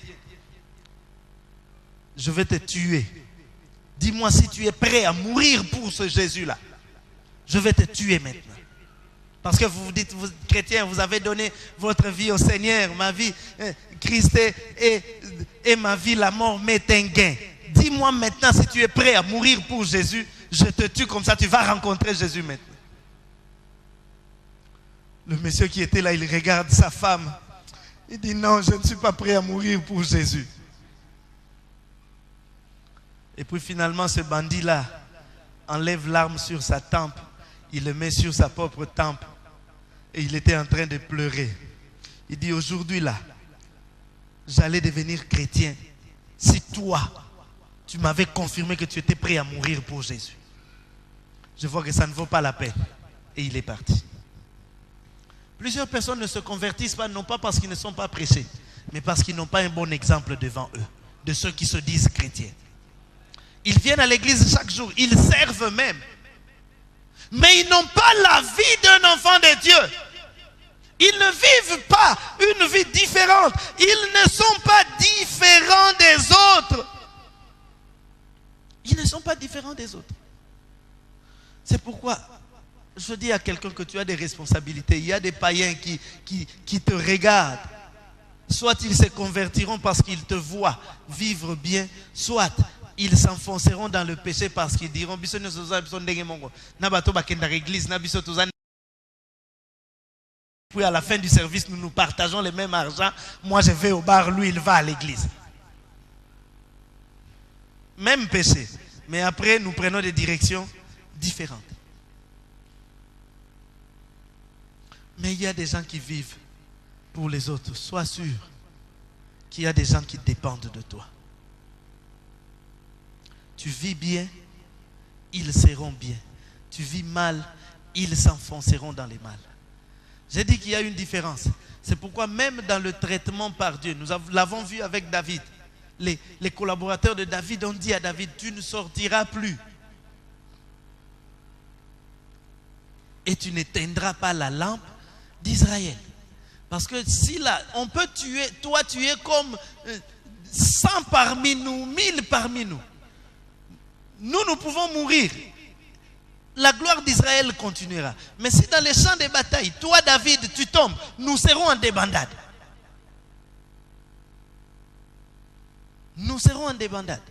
Je vais te tuer. Dis-moi si tu es prêt à mourir pour ce Jésus-là. Je vais te tuer maintenant. Parce que vous vous dites, vous chrétiens, vous avez donné votre vie au Seigneur. Ma vie, Christ et ma vie, la mort m'est un gain. Dis-moi maintenant si tu es prêt à mourir pour Jésus. Je te tue comme ça, tu vas rencontrer Jésus maintenant. Le monsieur qui était là, il regarde sa femme. Il dit non, je ne suis pas prêt à mourir pour Jésus. Et puis finalement, ce bandit-là enlève l'arme sur sa tempe. Il le met sur sa propre tempe. Et il était en train de pleurer. Il dit aujourd'hui là, j'allais devenir chrétien. Si toi, tu m'avais confirmé que tu étais prêt à mourir pour Jésus. Je vois que ça ne vaut pas la peine. Et il est parti. Plusieurs personnes ne se convertissent pas, non pas parce qu'ils ne sont pas prêchés, mais parce qu'ils n'ont pas un bon exemple devant eux, de ceux qui se disent chrétiens. Ils viennent à l'église chaque jour, ils servent même. Mais ils n'ont pas la vie d'un enfant de Dieu. Ils ne vivent pas une vie différente. Ils ne sont pas différents des autres. Ils ne sont pas différents des autres. C'est pourquoi je dis à quelqu'un que tu as des responsabilités. Il y a des païens qui te regardent. Soit ils se convertiront parce qu'ils te voient vivre bien, soit ils s'enfonceront dans le péché parce qu'ils diront puis à la fin du service, nous partageons le même argent. Moi je vais au bar, lui il va à l'église. Même péché. Mais après nous prenons des directions différentes. Mais il y a des gens qui vivent pour les autres. Sois sûr qu'il y a des gens qui dépendent de toi. Tu vis bien, ils seront bien. Tu vis mal, ils s'enfonceront dans les mal. J'ai dit qu'il y a une différence. C'est pourquoi même dans le traitement par Dieu, nous l'avons vu avec David. Les collaborateurs de David ont dit à David, tu ne sortiras plus. Et tu n'éteindras pas la lampe d'Israël. Parce que si là, on peut tuer, toi tu es comme 100 parmi nous, 1000 parmi nous. Nous pouvons mourir. La gloire d'Israël continuera. Mais si dans les champs de bataille, toi David, tu tombes, nous serons en débandade. Nous serons en débandade.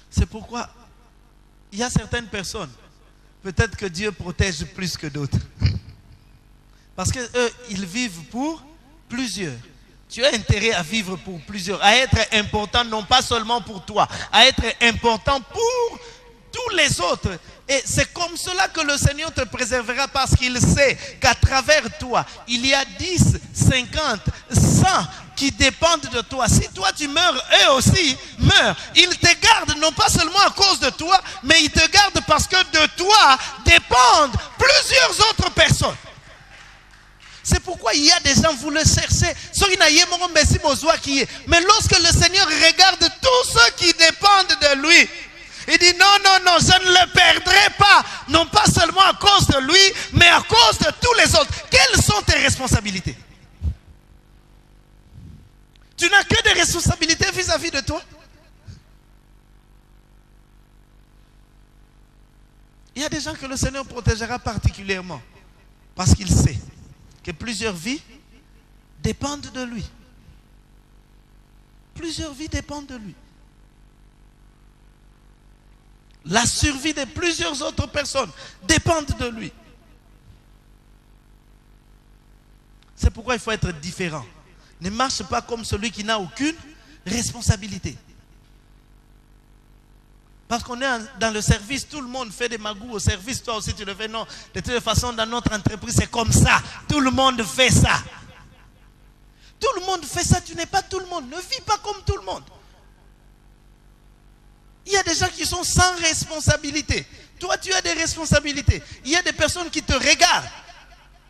C'est pourquoi il y a certaines personnes, peut-être que Dieu protège plus que d'autres. Parce qu'eux, ils vivent pour plusieurs. Tu as intérêt à vivre pour plusieurs, à être important non pas seulement pour toi, à être important pour tous les autres. Et c'est comme cela que le Seigneur te préservera, parce qu'il sait qu'à travers toi, il y a 10, 50, 100 qui dépendent de toi. Si toi tu meurs, eux aussi meurent. Il te garde non pas seulement à cause de toi, mais il te garde parce que de toi dépendent plusieurs autres personnes. C'est pourquoi il y a des gens, vous le cherchez. Mais lorsque le Seigneur regarde tous ceux qui dépendent de lui, il dit non, non, non, je ne le perdrai pas. Non pas seulement à cause de lui, mais à cause de tous les autres. Quelles sont tes responsabilités? Tu n'as que des responsabilités vis-à-vis de toi. Il y a des gens que le Seigneur protégera particulièrement, parce qu'il sait que plusieurs vies dépendent de lui. Plusieurs vies dépendent de lui. La survie de plusieurs autres personnes dépend de lui. C'est pourquoi il faut être différent. Ne marche pas comme celui qui n'a aucune responsabilité. Parce qu'on est dans le service, tout le monde fait des magouilles au service, toi aussi tu le fais. Non, de toute façon dans notre entreprise c'est comme ça. Tout le monde fait ça. Tout le monde fait ça, tu n'es pas tout le monde. Ne vis pas comme tout le monde. Il y a des gens qui sont sans responsabilité. Toi, tu as des responsabilités. Il y a des personnes qui te regardent,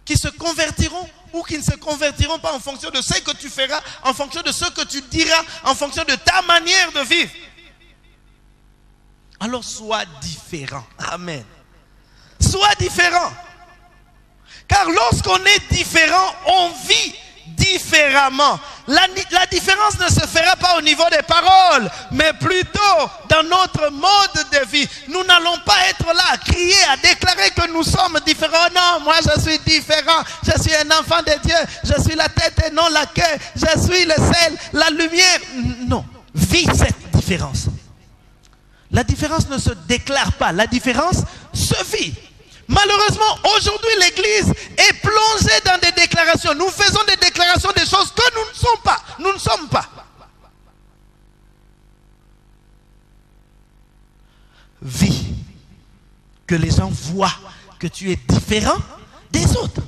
qui se convertiront ou qui ne se convertiront pas en fonction de ce que tu feras, en fonction de ce que tu diras, en fonction de ta manière de vivre. Alors, sois différent. Amen. Sois différent. Car lorsqu'on est différent, on vit différemment. La différence ne se fera pas au niveau des paroles, mais plutôt dans notre mode de vie. Nous n'allons pas être là à crier, à déclarer que nous sommes différents. Non, moi je suis différent. Je suis un enfant de Dieu. Je suis la tête et non la queue. Je suis le sel, la lumière. Non, vis cette différence. La différence ne se déclare pas. La différence se vit. Malheureusement, aujourd'hui, l'Église est plongée dans des déclarations. Nous faisons des déclarations des choses que nous ne sommes pas. Nous ne sommes pas. Vis. Que les gens voient que tu es différent des autres.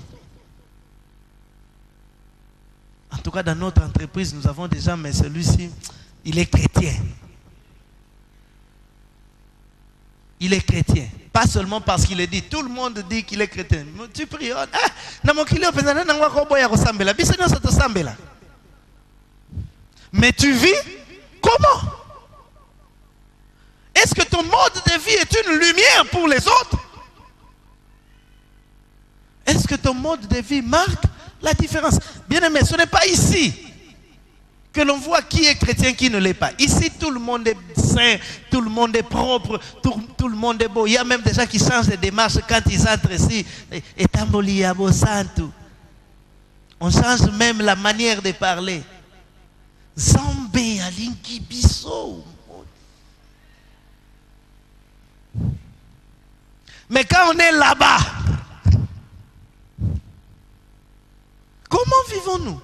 En tout cas, dans notre entreprise, nous avons des gens, mais celui-ci, il est chrétien. Il est chrétien. Pas seulement parce qu'il est dit. Tout le monde dit qu'il est chrétien. Tu pries. Mais tu vis comment? Est-ce que ton mode de vie est une lumière pour les autres? Est-ce que ton mode de vie marque la différence? Bien aimé, ce n'est pas ici que l'on voit qui est chrétien, qui ne l'est pas. Ici, tout le monde est saint, tout le monde est propre, tout le monde est beau. Il y a même des gens qui changent de démarche quand ils entrent ici. Et on change même la manière de parler. Zambé alinki biso. Mais quand on est là-bas, comment vivons-nous?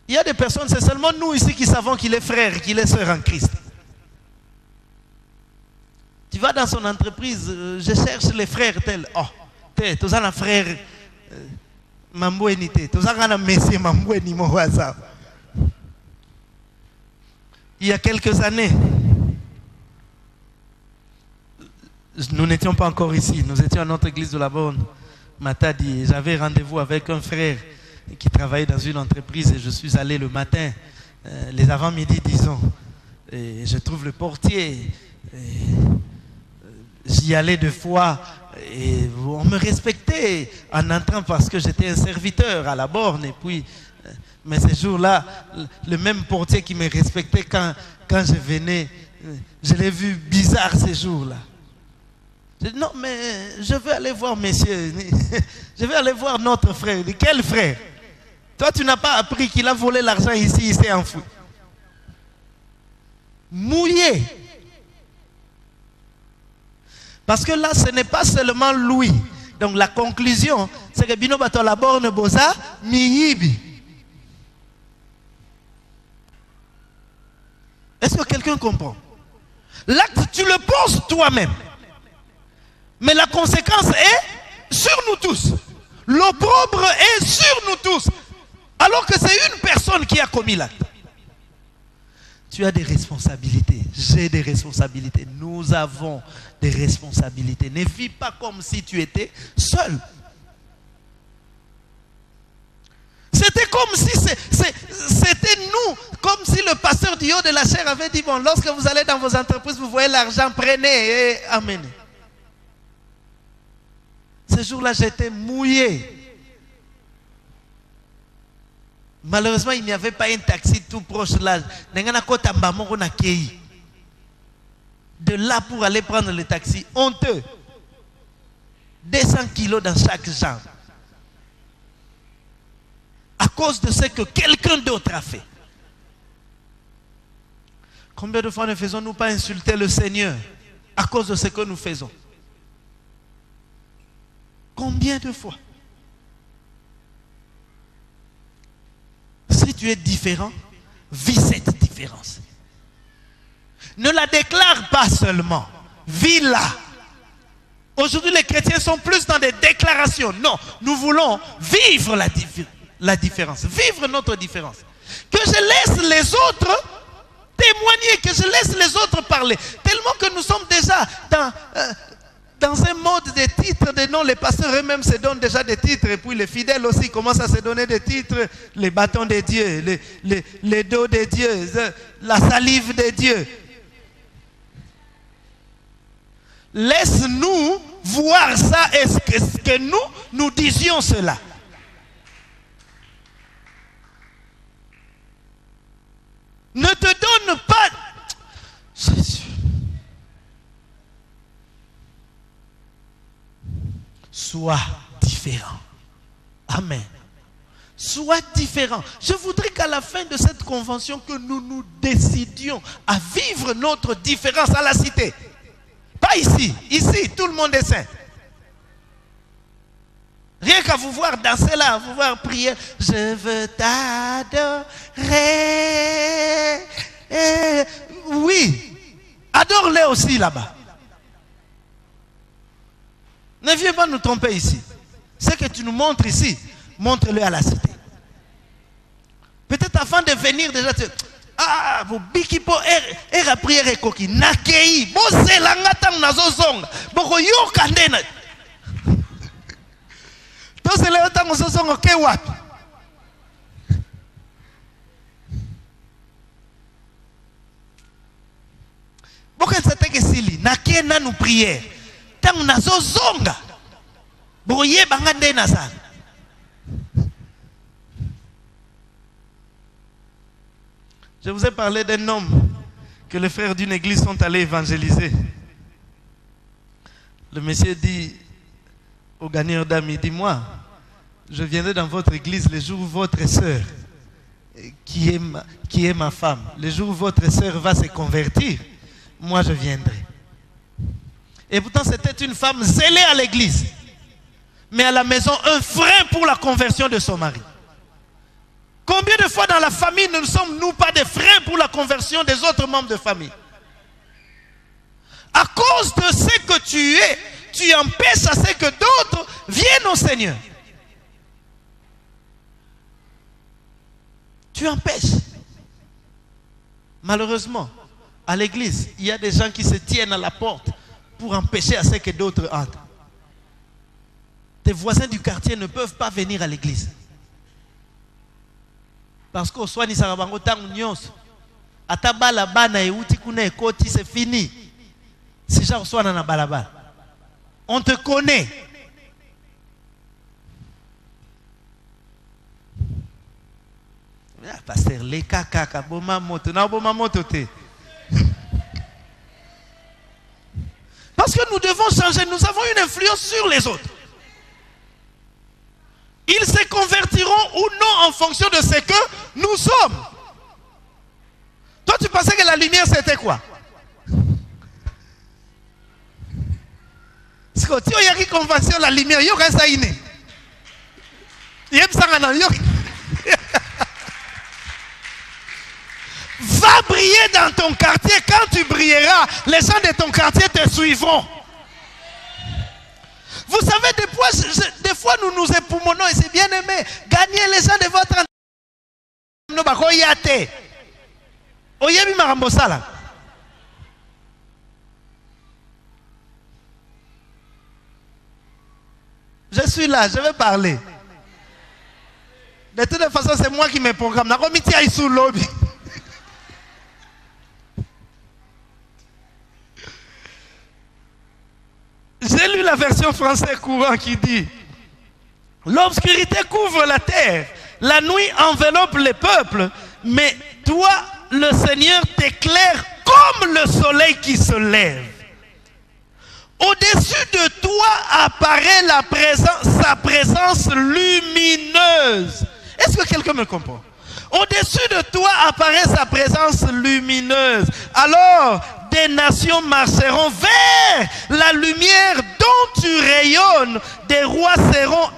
Il y a des personnes, c'est seulement nous ici qui savons qu'il est frère, qu'il est sœur en Christ. Tu vas dans son entreprise, je cherche les frères tels. Oh, tu as un frère Mambouenité, tu as un messie Mamboueni Mohaza. Il y a quelques années, nous n'étions pas encore ici, nous étions à notre église de la Borne. Mata dit, j'avais rendez-vous avec un frère qui travaillait dans une entreprise et je suis allé le matin, les avant-midi disons, et je trouve le portier, j'y allais 2 fois et on me respectait en entrant parce que j'étais un serviteur à la borne. Et puis, mais ces jours-là, le même portier qui me respectait quand je venais, je l'ai vu bizarre ces jours-là. Je dis non, mais je veux aller voir messieurs, je veux aller voir notre frère. Il dit, quel frère? Toi, tu n'as pas appris qu'il a volé l'argent ici, il s'est enfoui. Mouillé. Parce que là, ce n'est pas seulement lui. Donc la conclusion, c'est que Bino Bato la borne boza miyibi. Est-ce que quelqu'un comprend? L'acte, tu le poses toi-même. Mais la conséquence est sur nous tous. L'opprobre est sur nous tous. Alors que c'est une personne qui a commis l'acte. Tu as des responsabilités. J'ai des responsabilités. Nous avons des responsabilités. Ne vis pas comme si tu étais seul. C'était comme si c'était nous, comme si le pasteur du haut de la chair avait dit, bon, lorsque vous allez dans vos entreprises, vous voyez l'argent, prenez et amenez. Ce jour-là, j'étais mouillé. Malheureusement, il n'y avait pas un taxi tout proche là. De là pour aller prendre le taxi, honteux. 200 kilos dans chaque jambe. À cause de ce que quelqu'un d'autre a fait. Combien de fois ne faisons-nous pas insulter le Seigneur à cause de ce que nous faisons? Combien de fois? Si tu es différent, vis cette différence. Ne la déclare pas seulement, vis-la. Aujourd'hui, les chrétiens sont plus dans des déclarations. Non, nous voulons vivre la différence, vivre notre différence. Que je laisse les autres témoigner, que je laisse les autres parler. Tellement que nous sommes déjà dans un mode de titres, de noms. Les pasteurs eux-mêmes se donnent déjà des titres. Et puis les fidèles aussi commencent à se donner des titres. Les bâtons de Dieu, les dos de Dieu, la salive de Dieu. Laisse-nous voir ça. Est-ce que nous disions cela? Ne te donne pas... Jésus. Sois différent. Amen. Sois différent. Je voudrais qu'à la fin de cette convention, que nous décidions à vivre notre différence à la cité. Pas ici. Ici, tout le monde est saint. Rien qu'à vous voir danser là, à vous voir prier. Je veux t'adorer. Oui. Adore-les aussi là-bas. Ne viens pas nous tromper ici. Ce que tu nous montres ici, montre-le à la cité. Peut-être avant de venir déjà, ah, vous bikipo et la prière est coquille. Nakei, bo zelanga tang nazozonga. Boko yo kandena. To zelanga tang nazozonga ke wapi? Boko nsateke sili, nakei na nous prière. Tang nazozonga. Boko ye banga ndena sana. Je vous ai parlé d'un homme que les frères d'une église sont allés évangéliser. Le monsieur dit au gagneur d'âme, il dit, moi, je viendrai dans votre église le jour où votre sœur, qui est ma femme, le jour où votre sœur va se convertir, moi je viendrai. Et pourtant c'était une femme zélée à l'église, mais à la maison un frein pour la conversion de son mari. Combien de fois dans la famille ne sommes-nous pas des freins pour la conversion des autres membres de famille? À cause de ce que tu es, tu empêches à ce que d'autres viennent au Seigneur. Tu empêches. Malheureusement, à l'église, il y a des gens qui se tiennent à la porte pour empêcher à ce que d'autres entrent. Tes voisins du quartier ne peuvent pas venir à l'église. Parce qu'au soir, ni sarabango tangu nyos. Atabala bana euti kuna ekoti, c'est fini. Si genre soit na balaba. On te connaît. Pasteur, les kaka, boma moto, na boma moto te. Parce que nous devons changer, nous avons une influence sur les autres. Ils se convertiront ou non en fonction de ce que nous sommes. Toi, tu pensais que la lumière, c'était quoi? Si il y a une convention, la lumière, il y a ça iné. Va briller dans ton quartier. Quand tu brilleras, les gens de ton quartier te suivront. Vous savez, des fois nous nous époumonons et c'est bien aimé. Gagnez les gens de votre entreprise. Je suis là, je vais parler. De toute façon, c'est moi qui me programme. J'ai lu la version française courant qui dit: l'obscurité couvre la terre, la nuit enveloppe les peuples, mais toi, le Seigneur, t'éclaire comme le soleil qui se lève. Au-dessus de toi apparaît sa présence lumineuse. Est-ce que quelqu'un me comprend? Au-dessus de toi apparaît sa présence lumineuse. Alors, des nations marcheront vers la lumière dont tu rayonnes. Des rois seront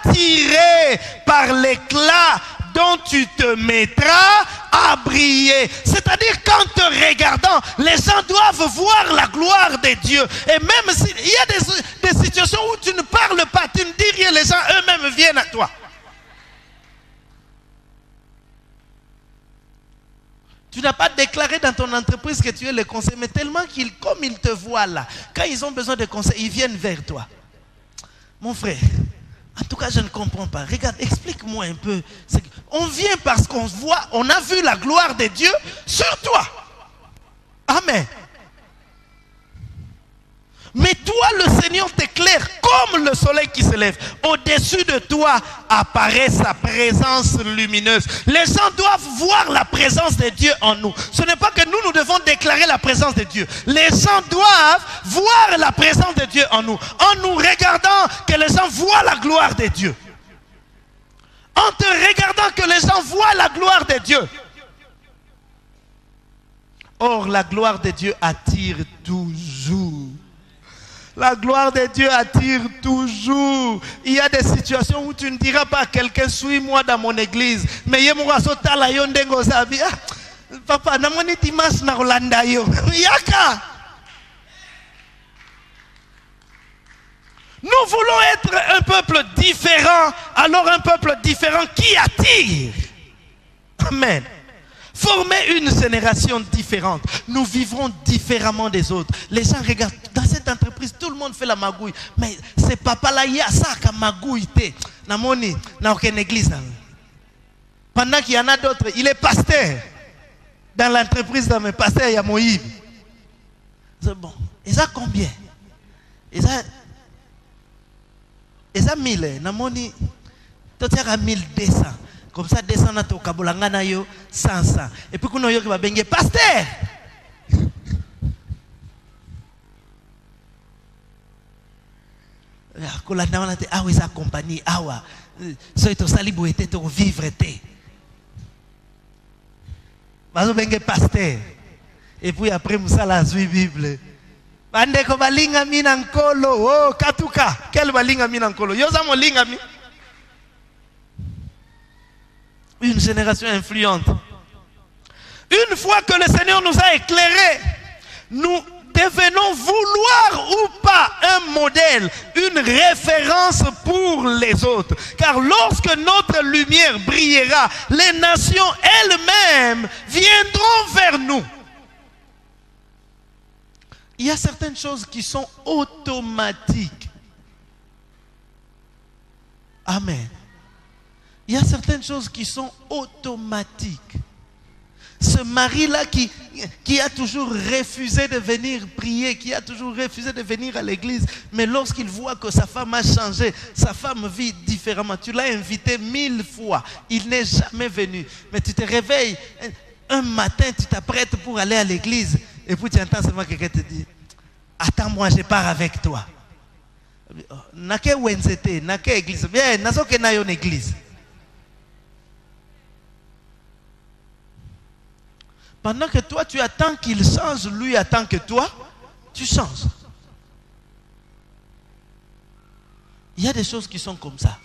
attirés par l'éclat dont tu te mettras à briller. C'est-à-dire qu'en te regardant, les gens doivent voir la gloire de Dieu. Et même s'il y a des situations où tu ne parles pas, tu ne dis rien, les gens eux-mêmes viennent à toi. Tu n'as pas déclaré dans ton entreprise que tu es le conseiller, mais tellement comme ils te voient là, quand ils ont besoin de conseils, ils viennent vers toi. Mon frère, en tout cas, je ne comprends pas. Regarde, explique-moi un peu. On vient parce qu'on voit, on a vu la gloire de Dieu sur toi. Amen. Mais toi, le Seigneur t'éclaire comme le soleil qui se lève. Au-dessus de toi apparaît sa présence lumineuse. Les gens doivent voir la présence de Dieu en nous. Ce n'est pas que nous devons déclarer la présence de Dieu. Les gens doivent voir la présence de Dieu en nous. En nous regardant, que les gens voient la gloire de Dieu. En te regardant, que les gens voient la gloire de Dieu. Or, la gloire de Dieu attire toujours. La gloire de Dieu attire toujours. Il y a des situations où tu ne diras pas à quelqu'un: suis-moi dans mon église. Mais papa, nous voulons être un peuple différent. Alors un peuple différent qui attire. Amen. Former une génération différente. Nous vivrons différemment des autres. Les gens regardent. Dans cette entreprise, tout le monde fait la magouille. Mais c'est papa là, il y a ça qui magouille. Namoni, dans aucune église. Pendant qu'il y en a d'autres, il est pasteur. Dans l'entreprise, dans mes pasteurs, il y a Moïse. C'est bon. Et ça combien? Et ça 1000. Namoni, tout ça à 1200. Comme ça, descend au Kabolangana yo 500. Et puis, qu'on a qui va bengue pasteur. Ah oui, sa compagnie, ah ouais. So ito salibo était to vivre était. Vas-y bengue pasteur. Et puis après, Moussa la suit Bible. Bande ko balinga minankolo. Oh, katuka. Quel balinga minankolo? Yo za mo linga mi. Une génération influente. Une fois que le Seigneur nous a éclairés, nous devenons vouloir ou pas un modèle, une référence pour les autres. Car lorsque notre lumière brillera, les nations elles-mêmes viendront vers nous. Il y a certaines choses qui sont automatiques. Amen. Il y a certaines choses qui sont automatiques. Ce mari-là qui a toujours refusé de venir prier, qui a toujours refusé de venir à l'église, mais lorsqu'il voit que sa femme a changé, sa femme vit différemment, tu l'as invité 1000 fois, il n'est jamais venu. Mais tu te réveilles, un matin, tu t'apprêtes pour aller à l'église, et puis tu entends seulement quelqu'un te dire: attends-moi, je pars avec toi. Nake Wednesday, nake église, bien, nasoke na yon église. Pendant que toi, tu attends qu'il change, lui attend que toi, tu changes. Il y a des choses qui sont comme ça.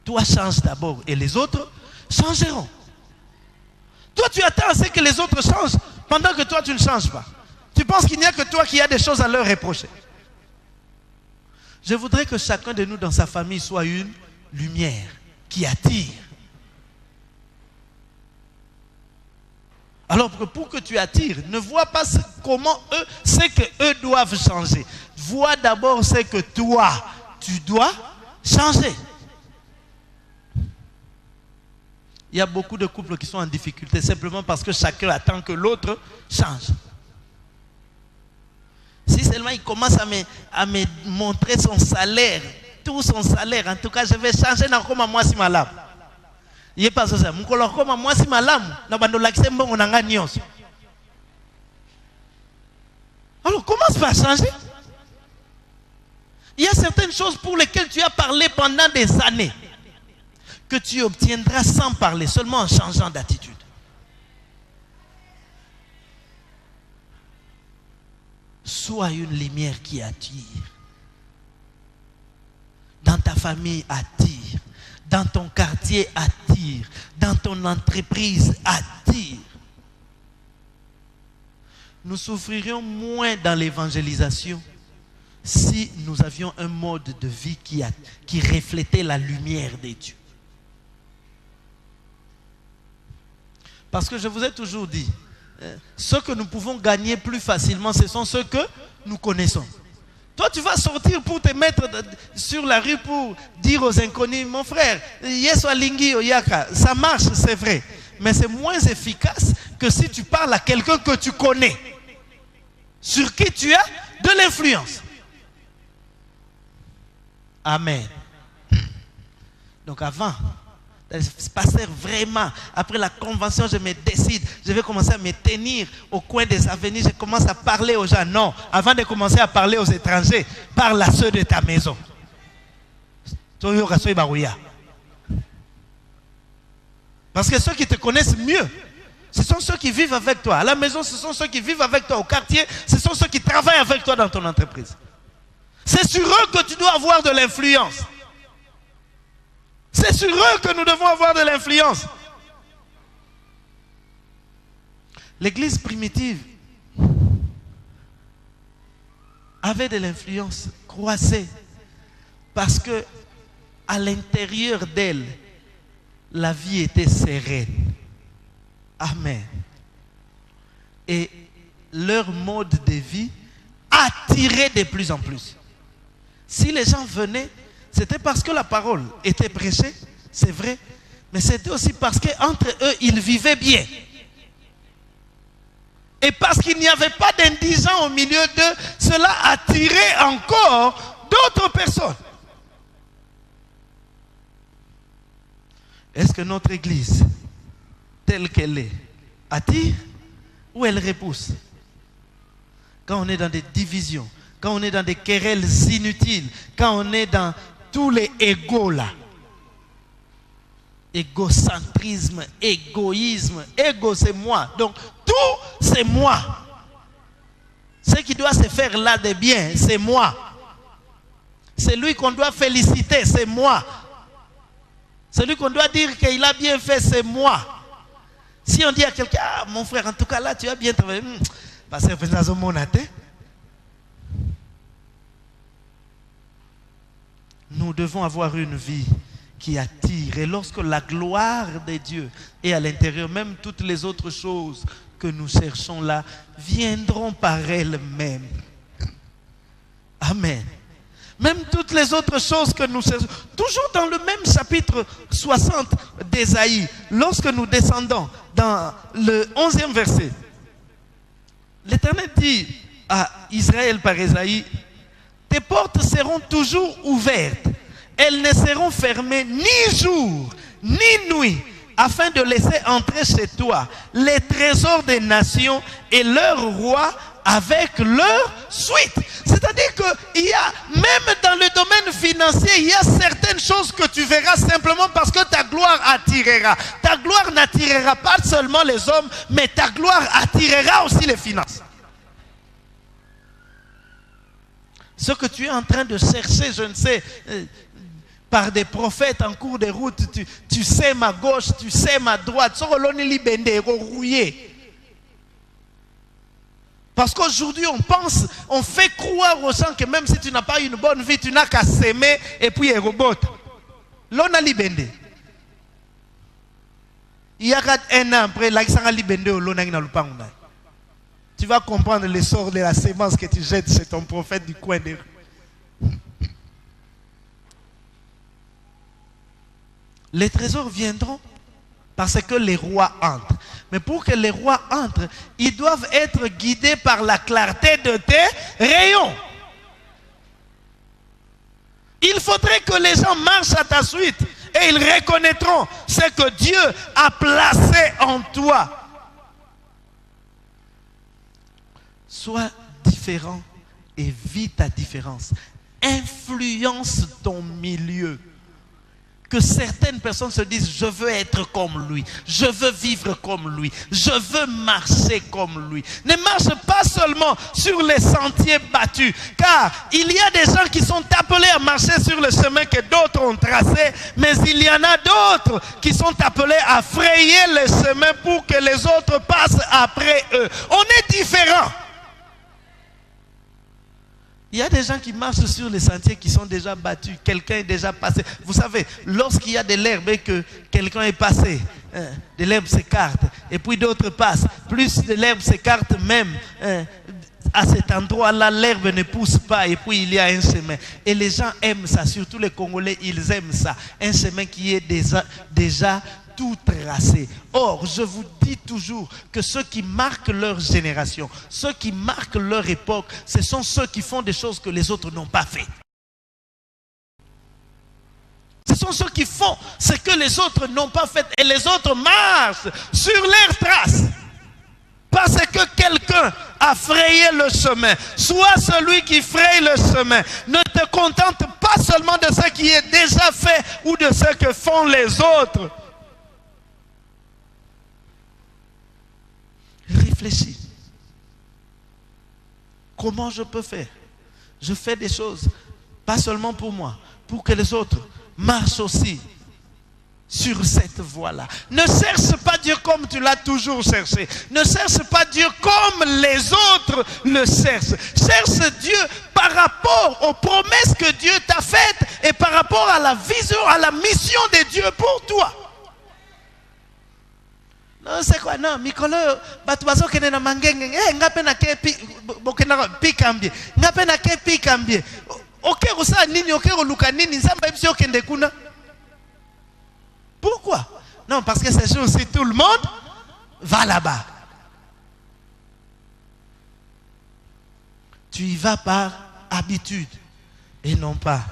Toi, change d'abord et les autres changeront. Toi, tu attends à ce que les autres changent pendant que toi, tu ne changes pas. Tu penses qu'il n'y a que toi qui as des choses à leur reprocher. Je voudrais que chacun de nous dans sa famille soit une lumière qui attire. Alors pour que tu attires, ne vois pas comment eux, ce que eux doivent changer. Vois d'abord ce que toi, tu dois changer. Il y a beaucoup de couples qui sont en difficulté simplement parce que chacun attend que l'autre change. Si seulement il commence à me montrer son salaire, tout son salaire, en tout cas je vais changer dans comme moi si malade. Il est pas ça. Mon collègue comme moi si malade, na bando l'accès bon nanga nyos. Alors commence par changer. Il y a certaines choses pour lesquelles tu as parlé pendant des années que tu obtiendras sans parler, seulement en changeant d'attitude. Sois une lumière qui attire. Dans ta famille, attire. Dans ton quartier, attire. Dans ton entreprise, attire. Nous souffririons moins dans l'évangélisation si nous avions un mode de vie qui reflétait la lumière de Dieu. Parce que je vous ai toujours dit, ce que nous pouvons gagner plus facilement, ce sont ceux que nous connaissons. Toi, tu vas sortir pour te mettre sur la rue pour dire aux inconnus, mon frère, Yesu alingi oyaka, ça marche, c'est vrai. Mais c'est moins efficace que si tu parles à quelqu'un que tu connais, sur qui tu as de l'influence. Amen. Donc avant, pasteur, vraiment, après la convention, je me décide, je vais commencer à me tenir au coin des avenues, je commence à parler aux gens. Non, avant de commencer à parler aux étrangers, parle à ceux de ta maison. Parce que ceux qui te connaissent mieux, ce sont ceux qui vivent avec toi. À la maison, ce sont ceux qui vivent avec toi. Au quartier, ce sont ceux qui travaillent avec toi dans ton entreprise. C'est sur eux que tu dois avoir de l'influence. C'est sur eux que nous devons avoir de l'influence. L'église primitive avait de l'influence, croissait, parce que à l'intérieur d'elle, la vie était sereine. Amen. Et leur mode de vie attirait de plus en plus. Si les gens venaient, c'était parce que la parole était prêchée, c'est vrai, mais c'était aussi parce qu'entre eux, ils vivaient bien. Et parce qu'il n'y avait pas d'indigents au milieu d'eux, cela attirait encore d'autres personnes. Est-ce que notre église, telle qu'elle est, attire ou elle repousse? Quand on est dans des divisions, quand on est dans des querelles inutiles, quand on est dans tous les égos là, égocentrisme, égoïsme, égo c'est moi, donc tout c'est moi. Ce qui doit se faire là de bien, c'est moi. C'est lui qu'on doit féliciter, c'est moi. Celui qu'on doit dire qu'il a bien fait, c'est moi. Si on dit à quelqu'un, ah mon frère, en tout cas là tu as bien travaillé, parce que nous devons avoir une vie qui attire. Et lorsque la gloire de Dieu est à l'intérieur, même toutes les autres choses que nous cherchons là viendront par elles-mêmes. Amen. Même toutes les autres choses que nous cherchons. Toujours dans le même chapitre 60 d'Ésaïe, lorsque nous descendons dans le 11e verset, l'Éternel dit à Israël par Ésaïe, tes portes seront toujours ouvertes. Elles ne seront fermées ni jour, ni nuit, afin de laisser entrer chez toi les trésors des nations et leurs rois avec leur suite. C'est-à-dire qu'il y a, même dans le domaine financier, il y a certaines choses que tu verras simplement parce que ta gloire attirera. Ta gloire n'attirera pas seulement les hommes, mais ta gloire attirera aussi les finances. Ce que tu es en train de chercher, je ne sais, par des prophètes en cours de route, tu sais ma gauche, tu sais ma droite. Parce qu'aujourd'hui, on fait croire aux gens que même si tu n'as pas une bonne vie, tu n'as qu'à s'aimer et puis robot. L'on a libendé. Il y a un an après, tu vas comprendre l'essor de la sémence que tu jettes chez ton prophète du coin de rue. Les trésors viendront parce que les rois entrent. Mais pour que les rois entrent, ils doivent être guidés par la clarté de tes rayons. Il faudrait que les gens marchent à ta suite et ils reconnaîtront ce que Dieu a placé en toi. Sois différent et vis ta différence. Influence ton milieu. Que certaines personnes se disent, je veux être comme lui, je veux vivre comme lui, je veux marcher comme lui. Ne marche pas seulement sur les sentiers battus, car il y a des gens qui sont appelés à marcher sur le chemin que d'autres ont tracé, mais il y en a d'autres qui sont appelés à frayer le chemin pour que les autres passent après eux. On est différents. Il y a des gens qui marchent sur les sentiers qui sont déjà battus. Quelqu'un est déjà passé. Vous savez, lorsqu'il y a de l'herbe et que quelqu'un est passé, de l'herbe s'écarte et puis d'autres passent. Plus de l'herbe s'écarte même, à cet endroit-là, l'herbe ne pousse pas et puis il y a un chemin. Et les gens aiment ça, surtout les Congolais, ils aiment ça. Un chemin qui est déjà tout tracé. Or, je vous dis toujours que ceux qui marquent leur génération, ceux qui marquent leur époque, ce sont ceux qui font des choses que les autres n'ont pas fait. Ce sont ceux qui font ce que les autres n'ont pas fait et les autres marchent sur leurs traces. Parce que quelqu'un a frayé le chemin. Sois celui qui fraye le chemin. Ne te contente pas seulement de ce qui est déjà fait ou de ce que font les autres. Réfléchis. Comment je peux faire? Je fais des choses, pas seulement pour moi, pour que les autres marchent aussi sur cette voie-là. Ne cherche pas Dieu comme tu l'as toujours cherché. Ne cherche pas Dieu comme les autres le cherchent. Cherche Dieu par rapport aux promesses que Dieu t'a faites et par rapport à la vision, à la mission de Dieu pour toi. Non, c'est quoi? Non, Mikolo, batubazo kene na mangenge, ngape na kepi, bokena pikambie, ngape na kepi kambie. Ok, usa nini, ok, luka nini, zamba ipsi okende kuna. Pourquoi? Non, parce que ces jours-ci, tout le monde va là-bas. Tu y vas par habitude et non pas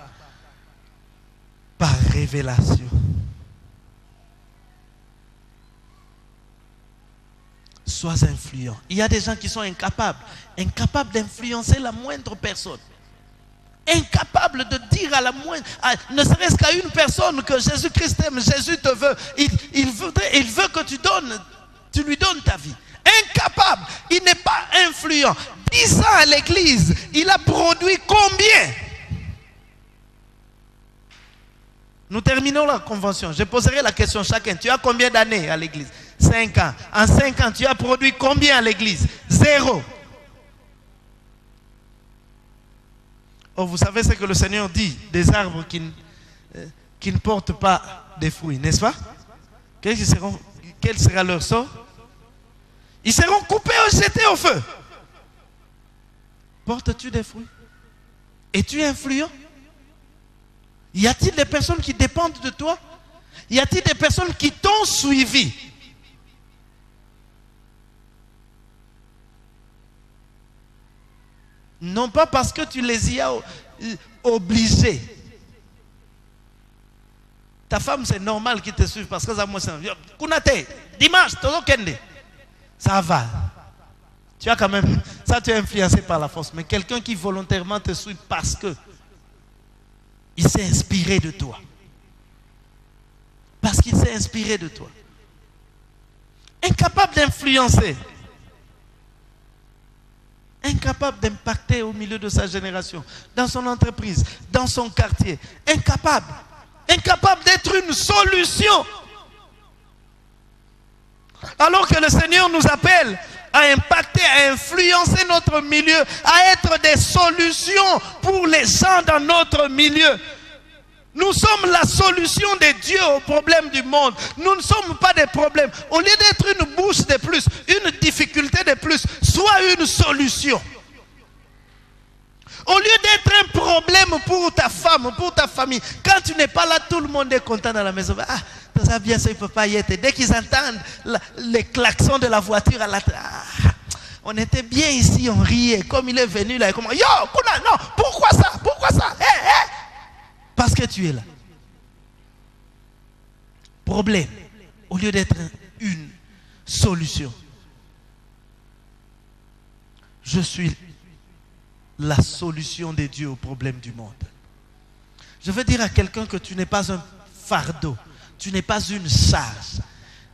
par révélation. Sois influent. Il y a des gens qui sont incapables d'influencer la moindre personne. Incapable de dire à la moindre, ne serait-ce qu'à une personne que Jésus-Christ t'aime, Jésus te veut. Il veut que tu lui donnes ta vie. Incapable. Il n'est pas influent. 10 ans à l'église, il a produit combien? Nous terminons la convention. Je poserai la question à chacun. Tu as combien d'années à l'église? 5 ans. En 5 ans, tu as produit combien à l'église? 0. Oh, vous savez ce que le Seigneur dit des arbres qui ne portent pas de fruits, n'est-ce pas? Quel sera leur sort? Ils seront coupés ou jetés au feu. Portes-tu des fruits? Es-tu influent? Y a-t-il des personnes qui dépendent de toi? Y a-t-il des personnes qui t'ont suivi? Non pas parce que tu les y as obligés. Ta femme, c'est normal qu'il te suive parce que ça moi c'est Kunate, dimanche, ça va. Tu as quand même, ça tu es influencé par la force. Mais quelqu'un qui volontairement te suit parce que il s'est inspiré de toi. Parce qu'il s'est inspiré de toi. Incapable d'influencer. Incapable d'impacter au milieu de sa génération, dans son entreprise, dans son quartier. Incapable. incapable d'être une solution. Alors que le Seigneur nous appelle à impacter, à influencer notre milieu, à être des solutions pour les gens dans notre milieu. Nous sommes la solution de Dieu aux problèmes du monde. Nous ne sommes pas des problèmes. Au lieu d'être une bouche de plus, une difficulté de plus, sois une solution. Au lieu d'être un problème pour ta femme, pour ta famille, quand tu n'es pas là, tout le monde est content dans la maison. Ah, ça bien, ça ne peut pas y être. Dès qu'ils entendent les klaxons de la voiture, on était bien ici, on riait. Comme il est venu là, comment, yo, non, pourquoi ça? Pourquoi ça? Parce que tu es là. Problème, au lieu d'être une solution. Je suis la solution de Dieu aux problèmes du monde. Je veux dire à quelqu'un que tu n'es pas un fardeau, tu n'es pas une charge,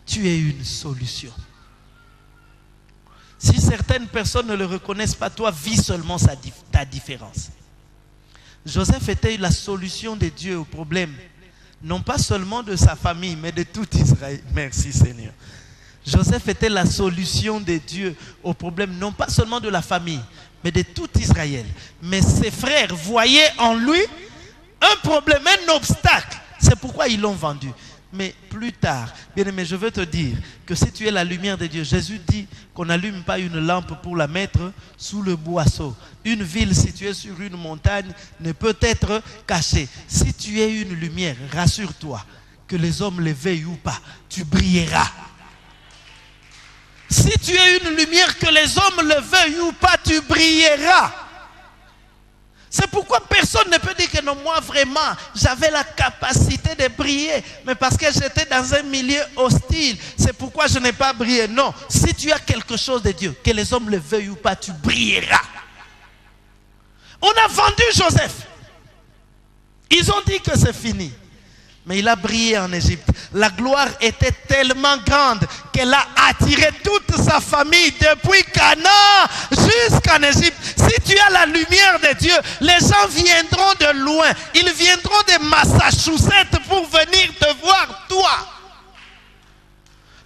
tu es une solution. Si certaines personnes ne le reconnaissent pas, toi, vis seulement ta différence. Joseph était la solution de Dieu aux problèmes, non pas seulement de sa famille, mais de tout Israël. Merci Seigneur. Joseph était la solution de Dieu aux problèmes, non pas seulement de la famille, mais de tout Israël. Mais ses frères voyaient en lui un problème, un obstacle. C'est pourquoi ils l'ont vendu. Mais plus tard, bien aimé, je veux te dire que si tu es la lumière de Dieu, Jésus dit qu'on n'allume pas une lampe pour la mettre sous le boisseau. Une ville située sur une montagne ne peut être cachée. Si tu es une lumière, rassure-toi, que les hommes le veuillent ou pas, tu brilleras. Si tu es une lumière, que les hommes le veuillent ou pas, tu brilleras. C'est pourquoi personne ne peut dire que non, moi vraiment, j'avais la capacité de briller. Mais parce que j'étais dans un milieu hostile, c'est pourquoi je n'ai pas brillé. Non, si tu as quelque chose de Dieu, que les hommes le veuillent ou pas, tu brilleras. On a vendu Joseph. Ils ont dit que c'est fini. Mais il a brillé en Égypte. La gloire était tellement grande qu'elle a attiré toute sa famille depuis Canaan jusqu'en Égypte. Si tu as la lumière de Dieu, les gens viendront de loin. Ils viendront de Massachusetts pour venir te voir, toi.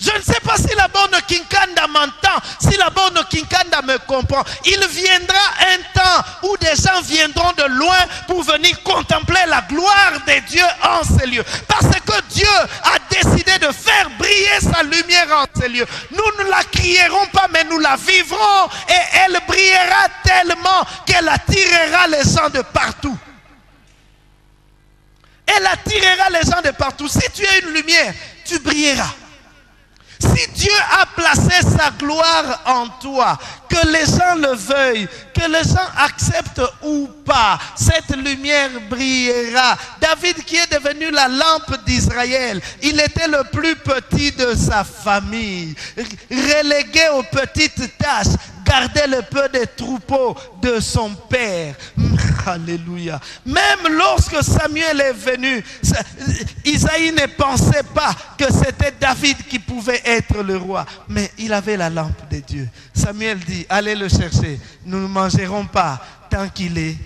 Je ne sais pas si la bonne Kinkanda m'entend, si la bonne Kinkanda me comprend. Il viendra un temps où des gens viendront de loin pour venir contempler la gloire de Dieu en ces lieux. Parce que Dieu a décidé de faire briller sa lumière en ces lieux. Nous ne la crierons pas, mais nous la vivrons. Et elle brillera tellement qu'elle attirera les gens de partout. Elle attirera les gens de partout. Si tu es une lumière, tu brilleras. Si Dieu a placé sa gloire en toi, que les gens le veuillent, que les gens acceptent ou pas, cette lumière brillera. David qui est devenu la lampe d'Israël, il était le plus petit de sa famille, relégué aux petites tâches, gardait le peu de troupeaux de son père. Alléluia. Même lorsque Samuel est venu, Isaïe ne pensait pas que c'était David qui pouvait être le roi. Mais il avait la lampe de Dieu. Samuel dit, allez le chercher. Nous ne mangerons pas tant qu'il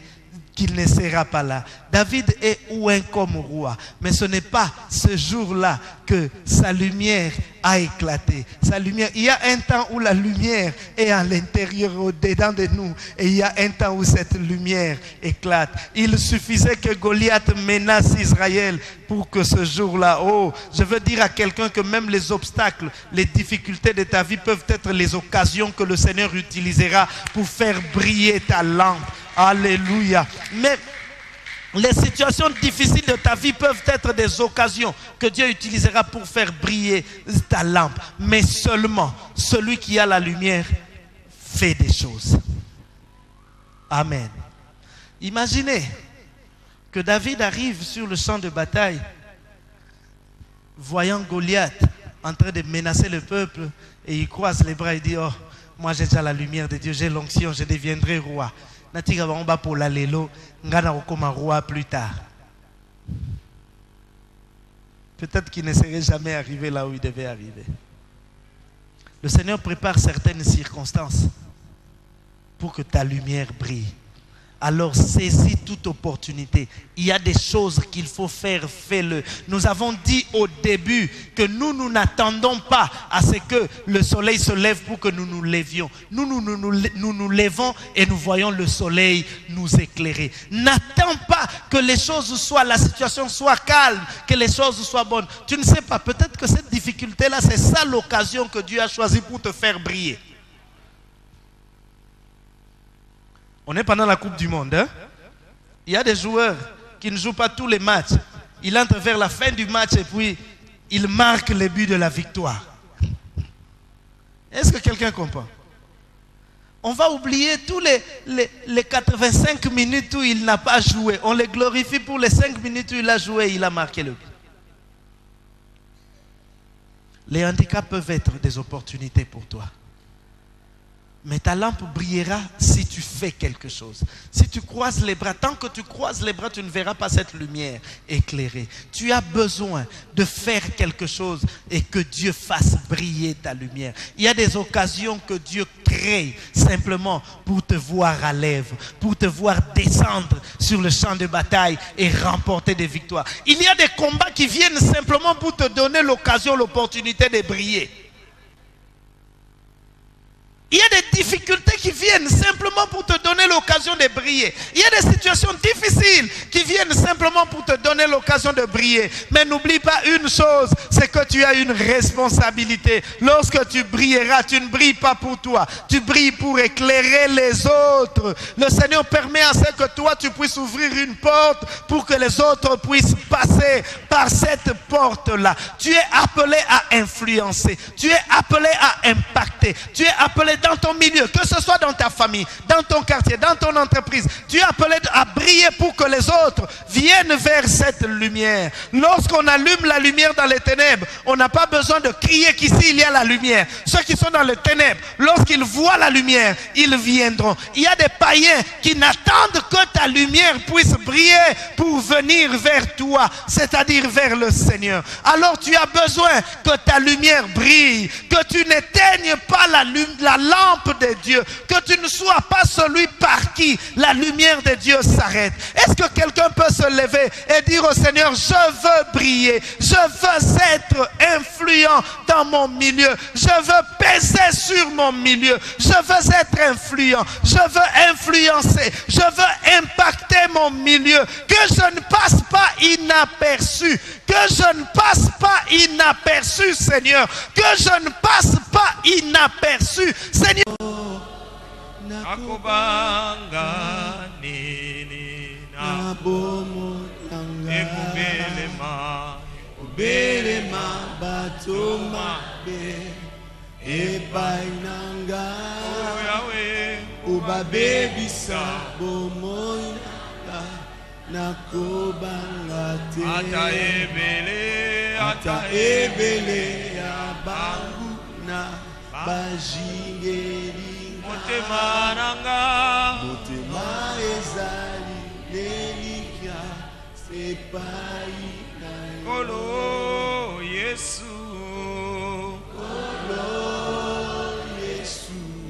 ne sera pas là. David est ouin comme roi. Mais ce n'est pas ce jour-là que sa lumière a éclaté. Sa lumière, il y a un temps où la lumière est à l'intérieur, au-dedans de nous. Et il y a un temps où cette lumière éclate. Il suffisait que Goliath menace Israël pour que ce jour-là, je veux dire à quelqu'un que même les obstacles, les difficultés de ta vie peuvent être les occasions que le Seigneur utilisera pour faire briller ta lampe. Alléluia. Mais les situations difficiles de ta vie peuvent être des occasions que Dieu utilisera pour faire briller ta lampe. Mais seulement celui qui a la lumière fait des choses. Amen. Imaginez que David arrive sur le champ de bataille, voyant Goliath en train de menacer le peuple, et il croise les bras et dit, oh, moi j'ai déjà la lumière de Dieu, j'ai l'onction, je deviendrai roi. Roi plus tard. Peut-être qu'il ne serait jamais arrivé là où il devait arriver. Le Seigneur prépare certaines circonstances pour que ta lumière brille. alors saisis toute opportunité. Il y a des choses qu'il faut faire, fais-le. Nous avons dit au début que nous n'attendons pas à ce que le soleil se lève pour que nous nous lévions. Nous lèvons et nous voyons le soleil nous éclairer. N'attends pas que les choses soient, la situation soit calme, que les choses soient bonnes. Tu ne sais pas, peut-être que cette difficulté-là, c'est ça l'occasion que Dieu a choisie pour te faire briller. On est pendant la Coupe du Monde. Hein? Il y a des joueurs qui ne jouent pas tous les matchs. Ils entrent vers la fin du match et puis ils marquent les buts de la victoire. Est-ce que quelqu'un comprend? On va oublier tous les 85 minutes où il n'a pas joué. On les glorifie pour les 5 minutes où il a joué et il a marqué le but. Les handicaps peuvent être des opportunités pour toi. Mais ta lampe brillera si tu fais quelque chose. Si tu croises les bras, tant que tu croises les bras, tu ne verras pas cette lumière éclairée. Tu as besoin de faire quelque chose et que Dieu fasse briller ta lumière. Il y a des occasions que Dieu crée simplement pour te voir à l'œuvre, pour te voir descendre sur le champ de bataille et remporter des victoires. Il y a des combats qui viennent simplement pour te donner l'occasion, l'opportunité de briller. Il y a des difficultés qui viennent simplement pour te donner l'occasion de briller. Il y a des situations difficiles qui viennent simplement pour te donner l'occasion de briller. Mais n'oublie pas une chose, c'est que tu as une responsabilité. Lorsque tu brilleras, tu ne brilles pas pour toi. Tu brilles pour éclairer les autres. Le Seigneur permet à ce que toi, tu puisses ouvrir une porte pour que les autres puissent passer par cette porte-là. Tu es appelé à influencer. Tu es appelé à impacter. Tu es appelé dans ton milieu, que ce soit dans ta famille, dans ton quartier, dans ton entreprise. Tu es appelé à briller pour que les autres viennent vers cette lumière. Lorsqu'on allume la lumière dans les ténèbres, on n'a pas besoin de crier qu'ici il y a la lumière. Ceux qui sont dans les ténèbres, lorsqu'ils voient la lumière, ils viendront. Il y a des païens qui n'attendent que ta lumière puisse briller pour venir vers toi, c'est-à-dire vers le Seigneur. Alors tu as besoin que ta lumière brille, que tu n'éteignes pas la lampe de Dieu, que tu ne sois pas celui par qui la lumière de Dieu s'arrête. Est-ce que quelqu'un peut se lever et dire au Seigneur, je veux briller, je veux être influent dans mon milieu, je veux peser sur mon milieu, je veux être influent, je veux influencer, je veux impacter mon milieu, que je ne passe pas inaperçu, que je ne passe pas inaperçu, Seigneur, que je ne passe pas inaperçu, Seigneur. Akobanga nini na Obelema batoma be epainanga ubabebisa bomoina nakobanga te ata ebele ya bangu na bajingeli motema nanga motema ezali lelikia sepai na Kolo Yesu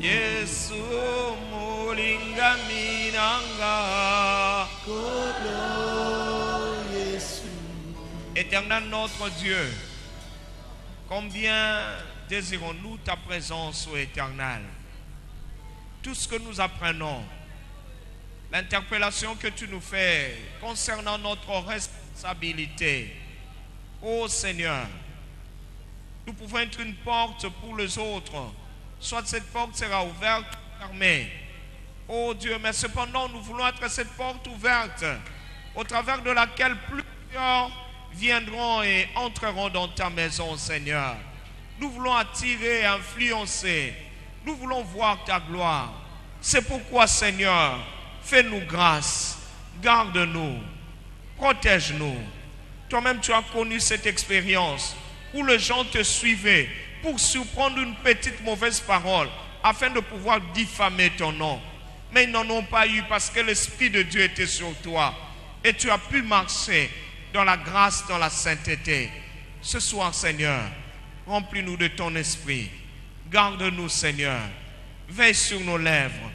Yesu molingami nanga Éternel notre Dieu, combien désirons-nous ta présence, ô Éternel. Tout ce que nous apprenons, l'interpellation que tu nous fais concernant notre responsabilité, ô Seigneur, nous pouvons être une porte pour les autres. Soit cette porte sera ouverte ou fermée. Ô Dieu, mais cependant nous voulons être cette porte ouverte au travers de laquelle plusieurs viendront et entreront dans ta maison, Seigneur. Nous voulons attirer, influencer. Nous voulons voir ta gloire. C'est pourquoi, Seigneur, fais-nous grâce. Garde-nous. Protège-nous. Toi-même, tu as connu cette expérience où les gens te suivaient pour surprendre une petite mauvaise parole afin de pouvoir diffamer ton nom. Mais ils n'en ont pas eu parce que l'Esprit de Dieu était sur toi. Et tu as pu marcher dans la grâce, dans la sainteté. Ce soir, Seigneur, remplis-nous de ton esprit. Garde-nous, Seigneur. Veille sur nos lèvres.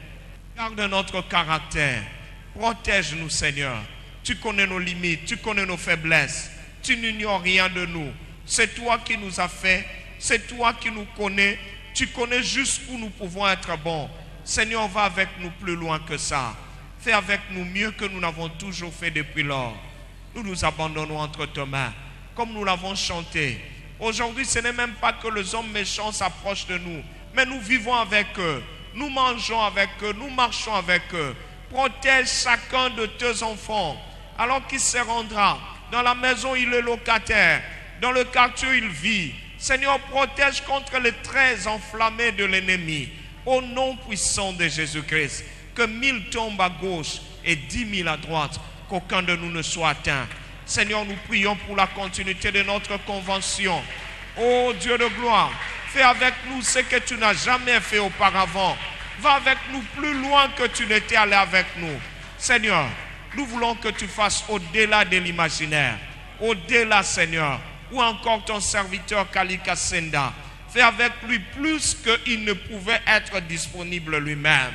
Garde notre caractère. Protège-nous, Seigneur. Tu connais nos limites, tu connais nos faiblesses. Tu n'ignores rien de nous. C'est toi qui nous as fait. C'est toi qui nous connais. Tu connais jusqu'où nous pouvons être bons. Seigneur, va avec nous plus loin que ça. Fais avec nous mieux que nous n'avons toujours fait depuis lors. Nous nous abandonnons entre tes mains, comme nous l'avons chanté. Aujourd'hui, ce n'est même pas que les hommes méchants s'approchent de nous, mais nous vivons avec eux. Nous mangeons avec eux, nous marchons avec eux. Protège chacun de tes enfants. Alors qu'il se rendra dans la maison, il est locataire. Dans le quartier, il vit. Seigneur, protège contre les traits enflammés de l'ennemi. Au nom puissant de Jésus-Christ, que 1000 tombent à gauche et 10 000 à droite, qu'aucun de nous ne soit atteint. Seigneur, nous prions pour la continuité de notre convention. Ô Dieu de gloire, fais avec nous ce que tu n'as jamais fait auparavant. Va avec nous plus loin que tu n'étais allé avec nous. Seigneur, nous voulons que tu fasses au-delà de l'imaginaire. Au-delà, Seigneur, ou encore ton serviteur Kalika Senda. Fais avec lui plus qu'il ne pouvait être disponible lui-même.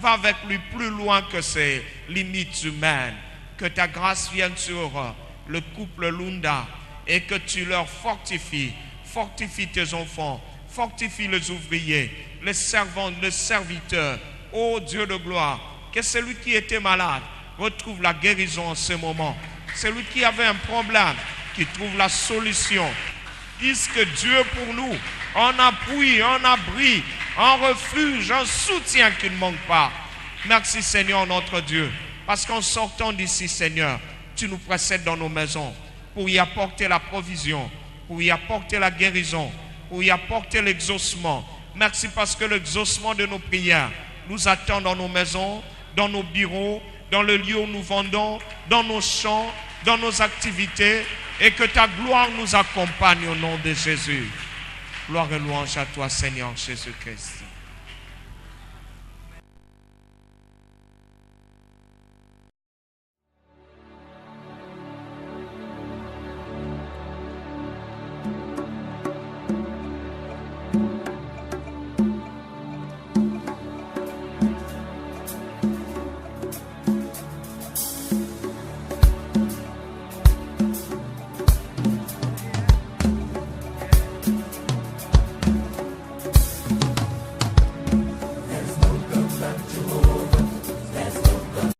Va avec lui plus loin que ses limites humaines. Que ta grâce vienne sur le couple Lunda et que tu leur fortifies. Fortifie tes enfants, fortifie les ouvriers, les servants, les serviteurs. Ô Dieu de gloire, que celui qui était malade retrouve la guérison en ce moment. Celui qui avait un problème, qui trouve la solution. Dis que Dieu pour nous, en appui, en abri, en refuge, en soutien qui ne manque pas. Merci Seigneur notre Dieu, parce qu'en sortant d'ici Seigneur, tu nous précèdes dans nos maisons pour y apporter la provision, pour y apporter la guérison, pour y apporter l'exaucement. Merci parce que l'exaucement de nos prières nous attend dans nos maisons, dans nos bureaux, dans le lieu où nous vendons, dans nos champs, dans nos activités, et que ta gloire nous accompagne au nom de Jésus. Gloire et louange à toi, Seigneur Jésus-Christ.